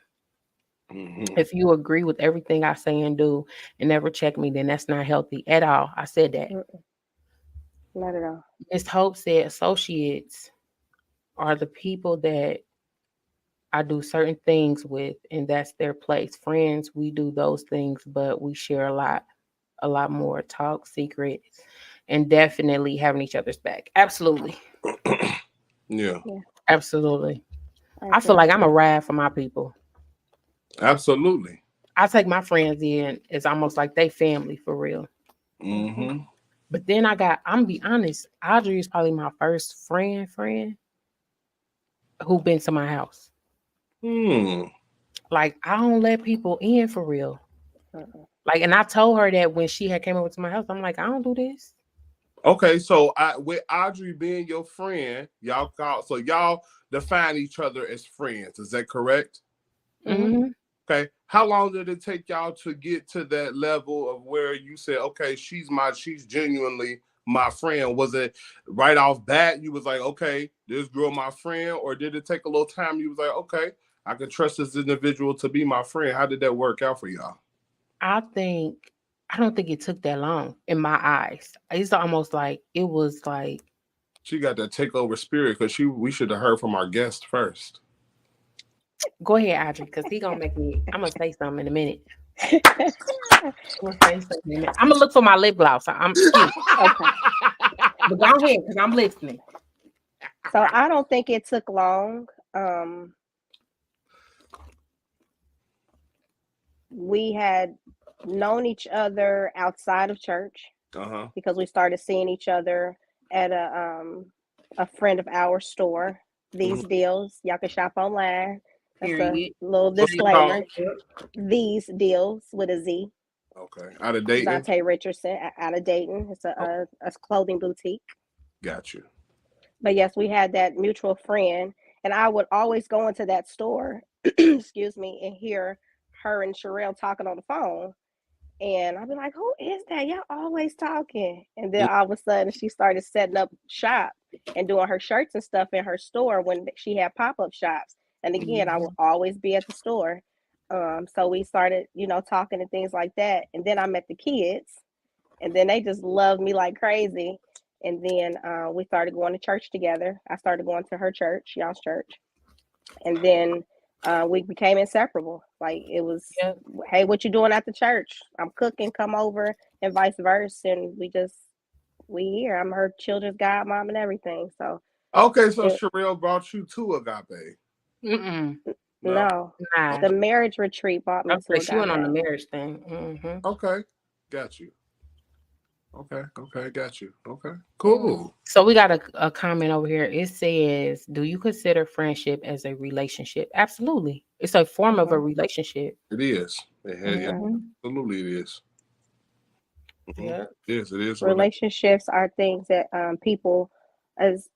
Speaker 1: If you agree with everything I say and do and never check me, then that's not healthy at all. I said that.
Speaker 3: Not at all.
Speaker 1: Ms. Hope said associates are the people that I do certain things with, and that's their place. Friends, we do those things, but we share a lot more talk, secrets, and definitely having each other's back. Absolutely.
Speaker 2: Yeah.
Speaker 1: Absolutely. I feel like I'm a ride for my people.
Speaker 2: Absolutely.
Speaker 1: I take my friends in. It's almost like they family for real. But then I'm gonna be honest, Audrey is probably my first friend who been to my house. Like, I don't let people in for real. Like, and I told her that when she had came over to my house, I'm like, I don't do this.
Speaker 2: Okay, so with Audrey being your friend, y'all define each other as friends. Is that correct?
Speaker 1: Mm-hmm.
Speaker 2: Okay. How long did it take y'all to get to that level of where you said, okay, she's genuinely my friend? Was it right off bat you was like, okay, this girl my friend, or did it take a little time? You was like, okay, I can trust this individual to be my friend. How did that work out for y'all?
Speaker 1: I don't think it took that long in my eyes. It's almost like it was like.
Speaker 2: She got that takeover spirit because we should have heard from our guest first.
Speaker 1: Go ahead, Audrey, because he gonna make me. I'm gonna say something in a minute. I'm gonna look for my lip gloss. I'm cute.
Speaker 3: Okay.
Speaker 1: But go ahead, because I'm listening.
Speaker 3: So I don't think it took long. We had known each other outside of church because we started seeing each other at a friend of ours store. These deals, y'all can shop online. That's
Speaker 1: Period.
Speaker 3: a little disclaimer. These deals with a Z.
Speaker 2: Okay. Out of Dayton?
Speaker 3: Dante Richardson out of Dayton. It's a clothing boutique.
Speaker 2: Got you.
Speaker 3: But yes, we had that mutual friend, and I would always go into that store, excuse me, and hear her and Sherelle talking on the phone. And I'd be like, who is that? Y'all always talking. And then all of a sudden she started setting up shop and doing her shirts and stuff in her store when she had pop-up shops. And again, I would always be at the store. So we started, talking and things like that. And then I met the kids, and then they just loved me like crazy. And then we started going to church together. I started going to her church, y'all's church. And then we became inseparable. Like it was, hey, what you doing at the church? I'm cooking, come over, and vice versa. And we here. I'm her children's godmom and everything. So
Speaker 2: okay, so Sherelle brought you to Agape.
Speaker 3: No. The marriage retreat brought me to Agape.
Speaker 1: She went on the marriage thing.
Speaker 2: Okay, got you. Okay, got you. Okay, cool.
Speaker 1: So we got a comment over here. It says, do you consider friendship as a relationship? Absolutely. It's a form of a relationship.
Speaker 2: It is. Absolutely it is.
Speaker 1: Yeah.
Speaker 2: Yes, it is.
Speaker 3: Relationships are things that people is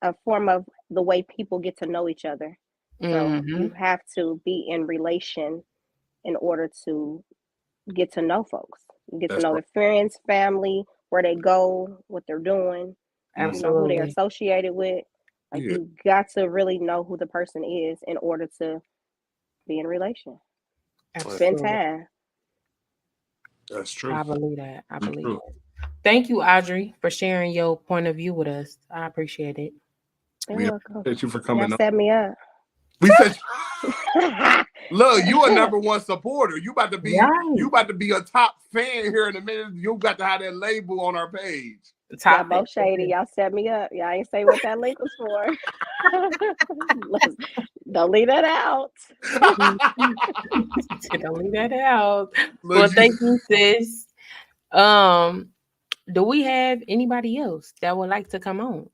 Speaker 3: a form of the way people get to know each other. So you have to be in relation in order to get to know folks. You get to know their friends, family, where they go, what they're doing, who they're associated with. Like you got to really know who the person is in order to be in a relation. Spend time.
Speaker 2: That's true.
Speaker 1: I believe that. Thank you, Audrey, for sharing your point of view with us. I appreciate it.
Speaker 3: You're welcome.
Speaker 2: Thank you for coming.
Speaker 3: Y'all set me up.
Speaker 2: We said, look, you a number one supporter. You about to be a top fan here in a minute. You got to have that label on our page.
Speaker 3: Y'all both shady. Y'all set me up. Y'all ain't say what that link was for. Don't leave that out.
Speaker 1: Don't leave that out. Well, thank you, sis. Do we have anybody else that would like to come on?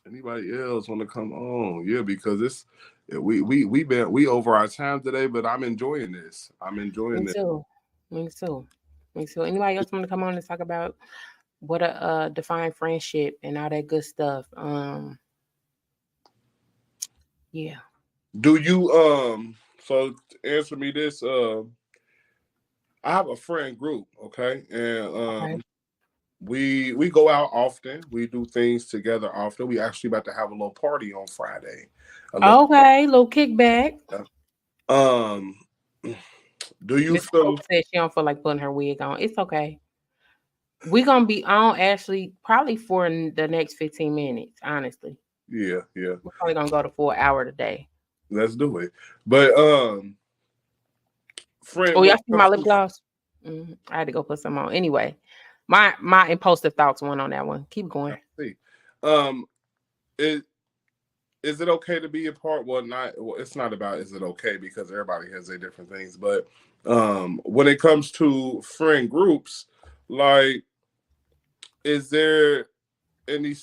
Speaker 2: Anybody else want to come on? Yeah, because we over our time today, but I'm enjoying this. Me too.
Speaker 1: Anybody else want to come on and talk about what a defined friendship and all that good stuff? Yeah.
Speaker 2: Do you so answer me this? I have a friend group, okay, and we go out often. We do things together often. We actually about to have a little party on Friday.
Speaker 1: Little kickback.
Speaker 2: Do you feel?
Speaker 1: Said she don't feel like putting her wig on. It's okay. We're gonna be on Ashley probably for the next 15 minutes. Honestly.
Speaker 2: Yeah.
Speaker 1: We're probably gonna go to 4 hours today.
Speaker 2: Let's do it. But friend.
Speaker 1: Oh, y'all see my lip gloss? I had to go put some on. Anyway, my impulsive thoughts went on that one. Keep going.
Speaker 2: See. Is it okay to be a part? Well, it's not about is it okay because everybody has their different things. But when it comes to friend groups, like, is there any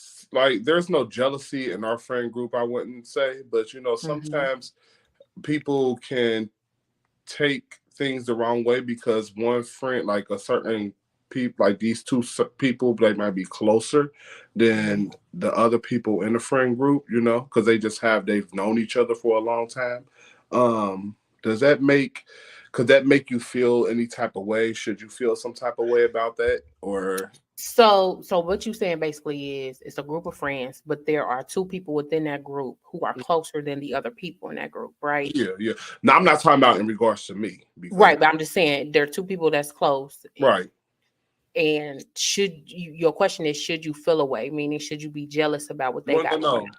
Speaker 2: there's no jealousy in our friend group, I wouldn't say, but sometimes people can take things the wrong way because one friend, like a certain people, like these two people, they might be closer than the other people in the friend group, you know, because they've known each other for a long time. Does that make could that make you feel any type of way? Should you feel some type of way about that? Or
Speaker 1: So what you saying basically is it's a group of friends, but there are two people within that group who are closer than the other people in that group, right?
Speaker 2: yeah. Now I'm not talking about in regards to me because
Speaker 1: Right, but I'm just saying there are two people that's close.
Speaker 2: right.
Speaker 1: And your question is, should you feel away? Meaning, should you be jealous about what they
Speaker 2: Well,
Speaker 1: got going
Speaker 2: no.
Speaker 1: on?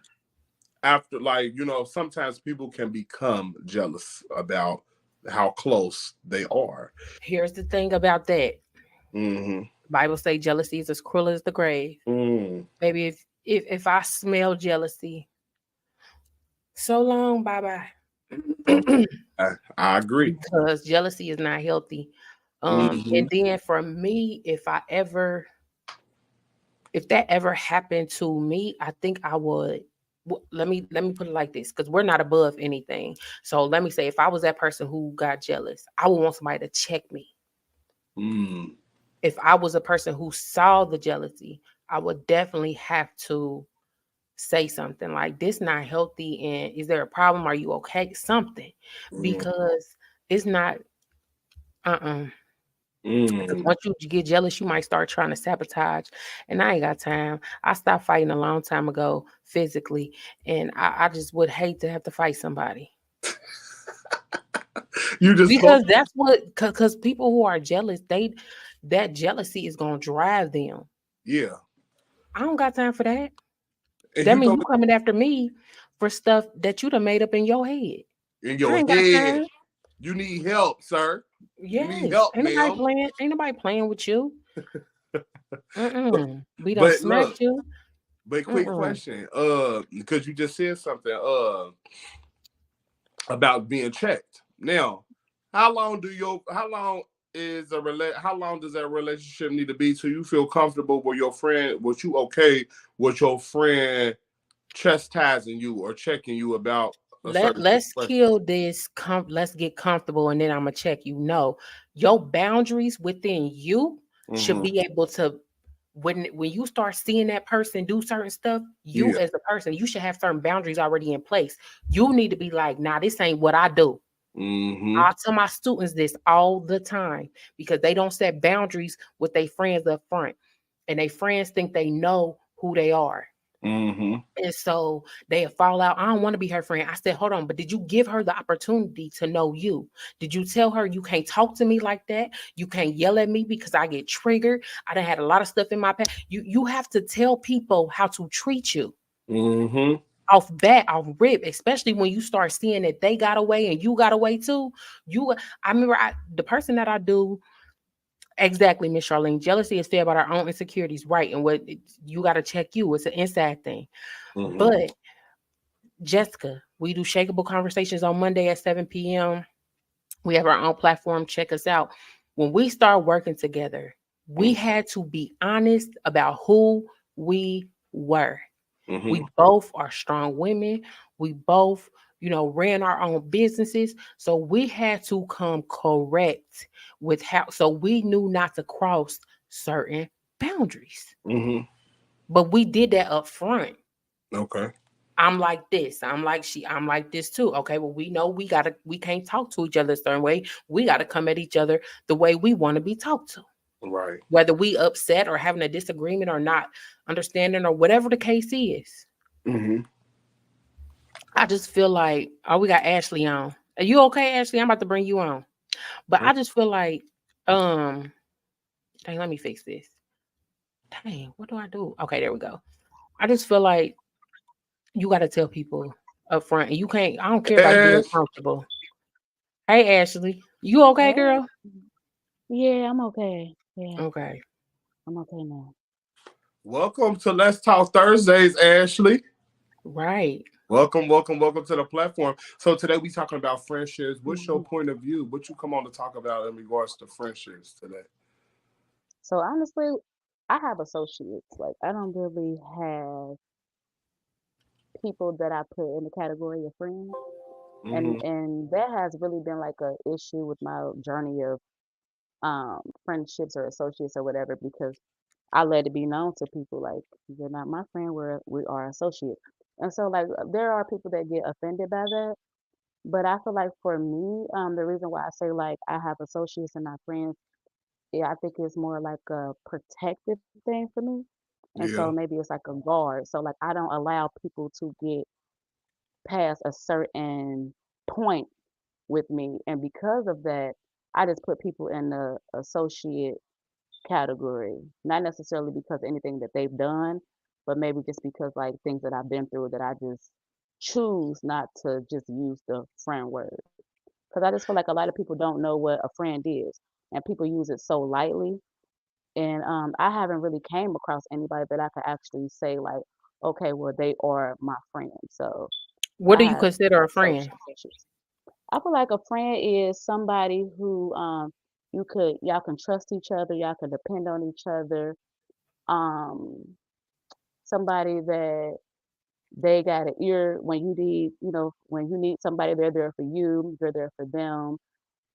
Speaker 2: After, like, you know, sometimes people can become jealous about how close they are.
Speaker 1: Here's the thing about that.
Speaker 2: Mm-hmm.
Speaker 1: The Bible say jealousy is as cruel as the grave. Baby, if I smell jealousy, so long, bye bye.
Speaker 2: I agree.
Speaker 1: Because jealousy is not healthy. And then for me, if that ever happened to me, I think I would. Let me put it like this, because we're not above anything. So let me say, if I was that person who got jealous, I would want somebody to check me. If I was a person who saw the jealousy, I would definitely have to say something like, this not healthy, and is there a problem? Are you okay? Something. Because it's not because once you get jealous, you might start trying to sabotage. And I ain't got time. I stopped fighting a long time ago physically. And I just would hate to have to fight somebody. Because that's what, because people who are jealous, that jealousy is gonna drive them.
Speaker 2: Yeah.
Speaker 1: I don't got time for that.
Speaker 2: And
Speaker 1: That means you coming after me for stuff that you done made up in your head.
Speaker 2: In your head. You need help, sir.
Speaker 1: Yes.
Speaker 2: You need help,
Speaker 1: Ain't nobody playing with you. We don't smack you.
Speaker 2: But quick question, because you just said something about being checked. Now, how long does that relationship need to be till you feel comfortable with your friend, with you okay with your friend chastising you or checking you about
Speaker 1: let's kill this. Let's get comfortable, and then I'm gonna check you. No, your boundaries within you should be able to. When you start seeing that person do certain stuff, you as a person, you should have certain boundaries already in place. You need to be like, nah, this ain't what I do. I tell my students this all the time because they don't set boundaries with their friends up front, and their friends think they know who they are. And so they fall out. I don't want to be her friend. I said, hold on, but did you give her the opportunity to know you? Did you tell her you can't talk to me like that? You can't yell at me because I get triggered. I done had a lot of stuff in my past. You have to tell people how to treat you. Off rip, especially when you start seeing that they got away and you got away too. I remember the person that I do. Exactly, Miss Charlene. Jealousy is fed about our own insecurities, right? And you got to check you. It's an inside thing. But Jessica, we do Shakeable Conversations on Monday at 7 p.m. We have our own platform. Check us out. When we start working together, we had to be honest about who we were. We both are strong women. We both, ran our own businesses. So we had to come correct with so we knew not to cross certain boundaries. But we did that up front.
Speaker 2: Okay.
Speaker 1: I'm like this. I'm like I'm like this too. Okay. Well, we know we can't talk to each other a certain way. We got to come at each other the way we want to be talked to.
Speaker 2: Right.
Speaker 1: Whether we upset or having a disagreement or not understanding or whatever the case is. I just feel like, we got Ashley on. Are you okay, Ashley? I'm about to bring you on. But I just feel like, dang, let me fix this. Dang, what do I do? Okay, there we go. I just feel like you got to tell people up front. And you can't, I don't care about being comfortable. Hey, Ashley. You okay, girl?
Speaker 4: Yeah, I'm okay. Yeah.
Speaker 1: Okay.
Speaker 4: I'm okay now.
Speaker 2: Welcome to Let's Talk Thursdays, Ashley.
Speaker 1: Right.
Speaker 2: Welcome to the platform. So today we talking about friendships. What's your point of view? What you come on to talk about in regards to friendships today?
Speaker 4: So honestly, I have associates. Like I don't really have people that I put in the category of friends. And that has really been like a issue with my journey of friendships or associates or whatever, because I let it be known to people like, you're not my friend, we are associates. And so like there are people that get offended by that. But I feel like for me, the reason why I say like I have associates and not friends, yeah, I think it's more like a protective thing for me. And
Speaker 2: Yeah.
Speaker 4: so maybe it's like a guard. So like I don't allow people to get past a certain point with me. And because of that, I just put people in the associate category. Not necessarily because of anything that they've done, but maybe just because like things that I've been through that I just choose not to just use the friend word. Because I just feel like a lot of people don't know what a friend is, and people use it so lightly. And I haven't really came across anybody that I could actually say like, okay, well they are my friend. So
Speaker 1: What
Speaker 4: I
Speaker 1: do you
Speaker 4: have
Speaker 1: consider a friend?
Speaker 4: associates. I feel like a friend is somebody who y'all can trust each other, y'all can depend on each other. Um, Somebody that they got an ear when you need, when you need somebody, they're there for you, you're there for them.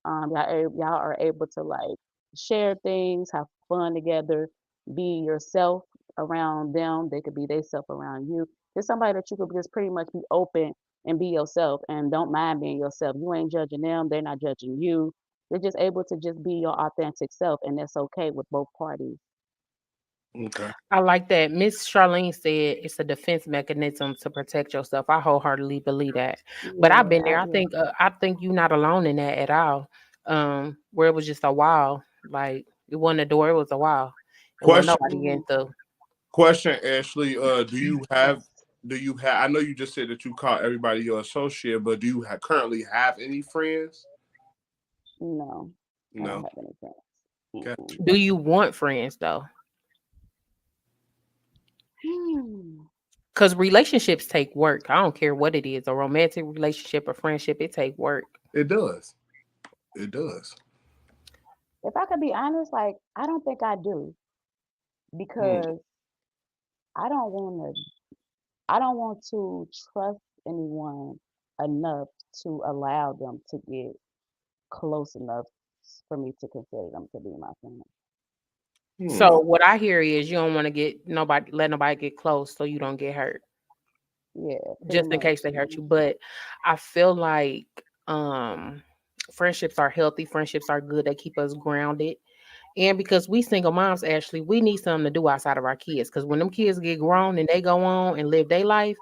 Speaker 4: Y'all are able to like share things, have fun together, be yourself around them. They could be themselves around you. It's somebody that you could just pretty much be open and be yourself and don't mind being yourself. You ain't judging them, they're not judging you. You're just able to just be your authentic self, and that's okay with both parties.
Speaker 2: Okay.
Speaker 1: I like that. Miss Charlene said it's a defense mechanism to protect yourself. I wholeheartedly believe that. But I've been there. I think you're not alone in that at all. Where it was just a while, like it wasn't a door, it was a wall. It wasn't
Speaker 2: Question.
Speaker 1: nobody getting through.
Speaker 2: Question, Ashley. Do you have? I know you just said that you call everybody your associate, but do you currently have any friends?
Speaker 4: No, I don't
Speaker 2: No.
Speaker 4: have any friends.
Speaker 2: Okay.
Speaker 1: Do you want friends though? Because relationships take work. I don't care what it is, a romantic relationship, a friendship, it take work.
Speaker 2: It does. It does.
Speaker 4: If I could be honest, like I don't think I do, because I don't want to I don't want to trust anyone enough to allow them to get close enough for me to consider them to be my friend.
Speaker 1: So what I hear is you don't want to let nobody get close so you don't get hurt.
Speaker 4: Yeah,
Speaker 1: Just in case they hurt you. But I feel like friendships are healthy, friendships are good, they keep us grounded. And because we single moms, Ashley, we need something to do outside of our kids. Because when them kids get grown and they go on and live their life,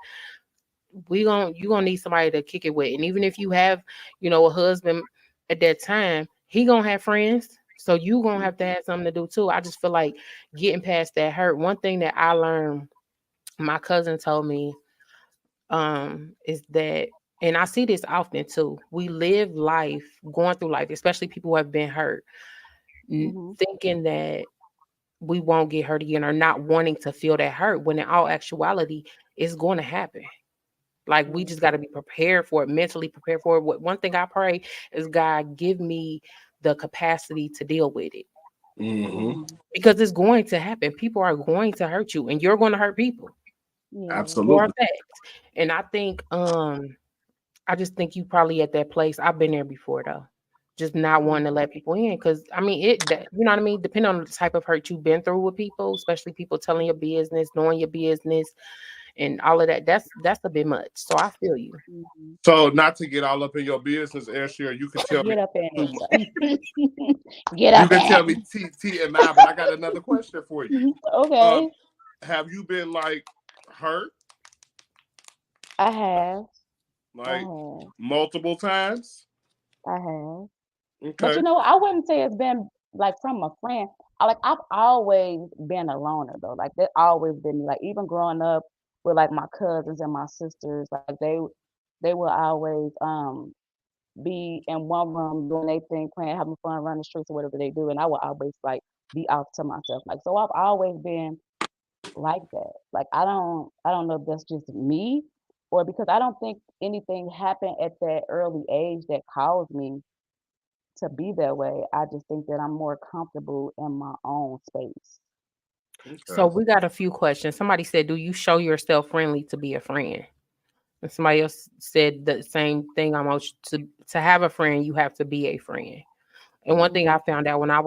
Speaker 1: you gonna need somebody to kick it with. And even if you have, a husband at that time, he gonna have friends. So you gonna have to have something to do too. I just feel like getting past that hurt. One thing that I learned, my cousin told me, is that, and I see this often too. We live life, going through life, especially people who have been hurt, thinking that we won't get hurt again or not wanting to feel that hurt, when in all actuality, it's going to happen. Like we just got to be prepared for it, mentally prepared for it. One thing I pray is, God, give me the capacity to deal with it. Because it's going to happen. People are going to hurt you, and you're going to hurt people.
Speaker 2: Absolutely.
Speaker 1: For a fact. And I think I just think you probably at that place. I've been there before though. Just not wanting to let people in. Because I mean you know what I mean? Depending on the type of hurt you've been through with people, especially people telling your business, knowing your business, and all of that, that's a bit much. So I feel you.
Speaker 2: So not to get all up in your business, Ashley, you can tell
Speaker 4: Get
Speaker 2: me.
Speaker 4: up in it. Get up.
Speaker 2: You can tell me TMI, but I got another question for you.
Speaker 4: Okay.
Speaker 2: Have you been like hurt?
Speaker 4: I have.
Speaker 2: Like multiple times?
Speaker 4: I have.
Speaker 2: Okay.
Speaker 4: But I wouldn't say it's been like from a friend. I've always been a loner though. Like that always been me. Like even growing up with like my cousins and my sisters, like they will always be in one room doing their thing, playing, having fun, running the streets or whatever they do, and I will always like be off to myself. Like so I've always been like that. Like I don't know if that's just me, or because I don't think anything happened at that early age that caused me to be that way. I just think that I'm more comfortable in my own space.
Speaker 1: So we got a few questions. Somebody said, do you show yourself friendly to be a friend? And somebody else said the same thing almost. To have a friend, you have to be a friend. And one thing I found out when I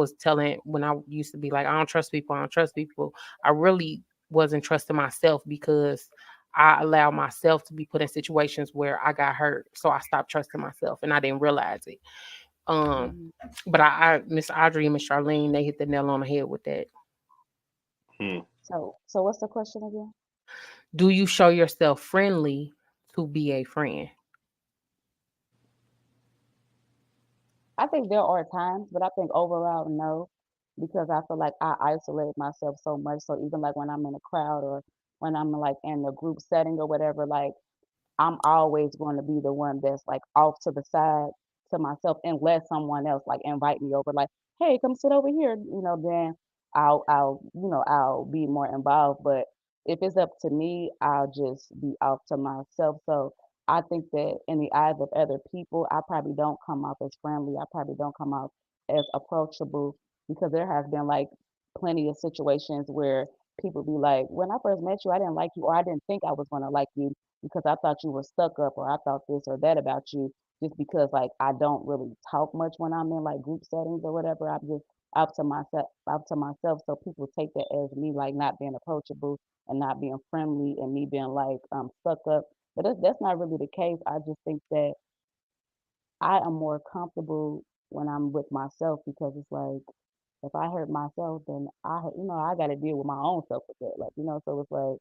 Speaker 1: used to be like, I don't trust people, I really wasn't trusting myself because I allowed myself to be put in situations where I got hurt. So I stopped trusting myself and I didn't realize it. But I Miss Audrey and Miss Charlene, they hit the nail on the head with that.
Speaker 4: So what's the question again?
Speaker 1: Do you show yourself friendly to be a friend?
Speaker 4: I think there are times, but I think overall, no, because I feel like I isolate myself so much. So even like when I'm in a crowd or when I'm like in a group setting or whatever, like I'm always going to be the one that's like off to the side to myself unless someone else like invite me over, like, hey, come sit over here, then I'll be more involved. But if it's up to me, I'll just be off to myself. So I think that in the eyes of other people, I probably don't come off as friendly. I probably don't come off as approachable because there has been like plenty of situations where people be like, when I first met you, I didn't like you, or I didn't think I was going to like you because I thought you were stuck up, or I thought this or that about you, just because like I don't really talk much when I'm in like group settings or whatever. I'm just out to myself. So people take that as me like not being approachable and not being friendly and me being like stuck up. But that's not really the case. I just think that I am more comfortable when I'm with myself because it's like if I hurt myself, then I got to deal with my own self with that. Like, so it's like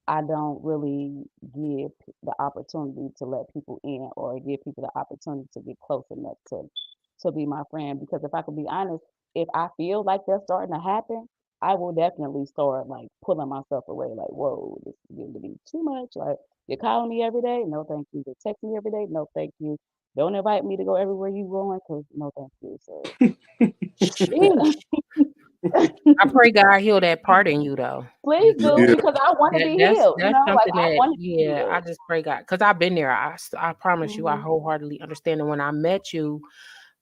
Speaker 4: I don't really give the opportunity to let people in or give people the opportunity to get close enough to be my friend. Because if I could be honest, if I feel like that's starting to happen, I will definitely start like pulling myself away. Like, whoa, this is getting to be too much. Like, you're calling me every day? No, thank you. You're texting me every day? No, thank you. Don't invite me to go everywhere you going because no, thank you. So, yeah.
Speaker 1: I pray God heal that part in you though.
Speaker 4: Please do
Speaker 2: Yeah.
Speaker 4: because I want to be
Speaker 1: That's
Speaker 4: healed.
Speaker 1: something
Speaker 4: Like I
Speaker 1: that,
Speaker 4: want to be
Speaker 1: yeah, I
Speaker 4: healed.
Speaker 1: just pray God, because I've been there. I promise you, I
Speaker 4: Mhm.
Speaker 1: wholeheartedly understand. And when I met you,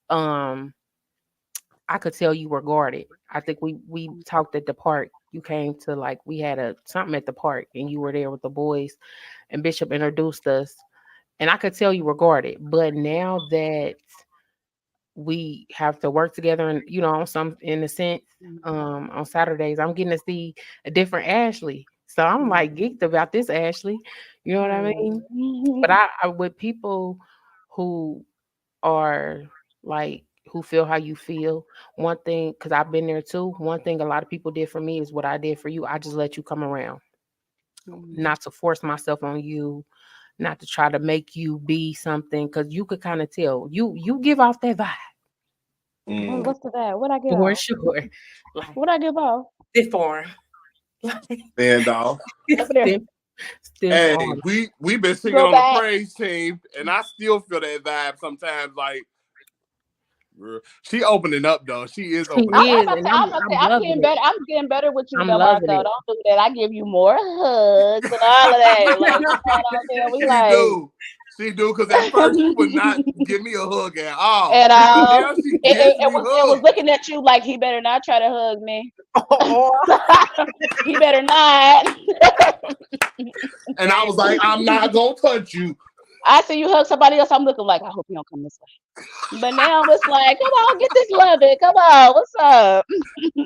Speaker 1: I could tell you were guarded. I think we talked at the park. You came to like we had something at the park, and you were there with the boys, and Bishop introduced us, and I could tell you were guarded. But now that we have to work together, and in a sense, on Saturdays, I'm getting to see a different Ashley. So I'm like geeked about this Ashley. You know what I mean? But I with people who are like who feel how you feel. One thing, because I've been there too. One thing a lot of people did for me is what I did for you. I just let you come around, not to force myself on you, not to try to make you be something, because you could kind of tell you give off that vibe.
Speaker 4: What's the that? What I give
Speaker 1: For
Speaker 4: off?
Speaker 1: sure. Like
Speaker 4: What I give off?
Speaker 1: stiff arm.
Speaker 2: And
Speaker 1: Stiff
Speaker 2: hey,
Speaker 1: arm.
Speaker 2: we've been singing
Speaker 4: Go
Speaker 2: on the
Speaker 4: back.
Speaker 2: praise team, and I still feel that vibe sometimes. Like she opening up though. She is
Speaker 1: She
Speaker 2: opening
Speaker 1: is,
Speaker 2: up.
Speaker 1: and
Speaker 4: I'm
Speaker 1: loving
Speaker 4: getting
Speaker 1: it.
Speaker 4: better. I'm getting better with you
Speaker 1: I'm
Speaker 4: though,
Speaker 1: loving
Speaker 4: Marco.
Speaker 1: it.
Speaker 4: Don't do that. I give you more hugs and all of that. Like, you know what I'm saying? We
Speaker 2: She
Speaker 4: like
Speaker 2: do. She do, because at first she would not give me a hug at all.
Speaker 4: and
Speaker 2: But now she gives me
Speaker 4: it was
Speaker 2: hugs.
Speaker 4: looking at you like he better not try to hug me.
Speaker 1: Oh,
Speaker 4: He better not.
Speaker 2: And I was like, I'm not gonna touch you.
Speaker 4: I see you hug somebody else. I'm looking like I hope you don't come this way. But now it's like, come on, get this loving. Come on, what's up?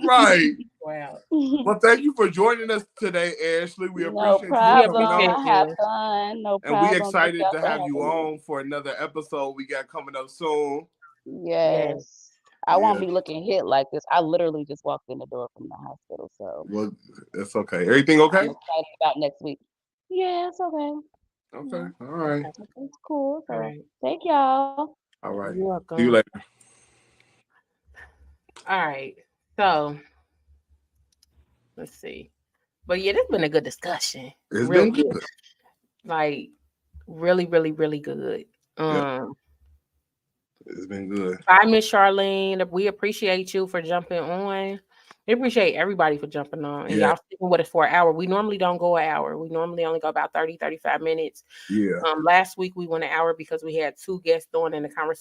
Speaker 2: Right.
Speaker 1: wow.
Speaker 2: Well, thank you for joining us today, Ashley. We
Speaker 4: No
Speaker 2: appreciate you
Speaker 1: We
Speaker 4: problem.
Speaker 2: coming
Speaker 1: appreciate
Speaker 2: on.
Speaker 4: I have
Speaker 1: you.
Speaker 4: fun. No
Speaker 2: And we
Speaker 4: problem. Thank
Speaker 2: excited
Speaker 4: y'all
Speaker 2: to
Speaker 4: for
Speaker 2: have you
Speaker 4: having me.
Speaker 2: on for another episode we got coming up soon.
Speaker 4: Yes. I
Speaker 2: Yeah.
Speaker 4: won't be looking hit like this. I literally just walked in the door from the hospital, so
Speaker 2: Well, it's okay. Everything
Speaker 4: I'm
Speaker 2: okay?
Speaker 4: excited about next week. Yeah, it's okay.
Speaker 2: Okay. All right.
Speaker 4: It's cool. So
Speaker 1: All right.
Speaker 4: thank y'all.
Speaker 2: All right.
Speaker 1: You're welcome.
Speaker 2: See you later.
Speaker 1: All right. So let's see. But yeah, this has been a good discussion.
Speaker 2: It's
Speaker 1: Real
Speaker 2: been good.
Speaker 1: Like really, really, really good.
Speaker 2: It's been good.
Speaker 1: Bye, Miss Charlene. We appreciate you for jumping on. We appreciate everybody for jumping on. And
Speaker 2: Yeah.
Speaker 1: y'all sticking with us for an hour. We normally don't go an hour. We normally only go about 30, 35 minutes.
Speaker 2: Yeah.
Speaker 1: Last week we went an hour because we had two guests on in the conversation.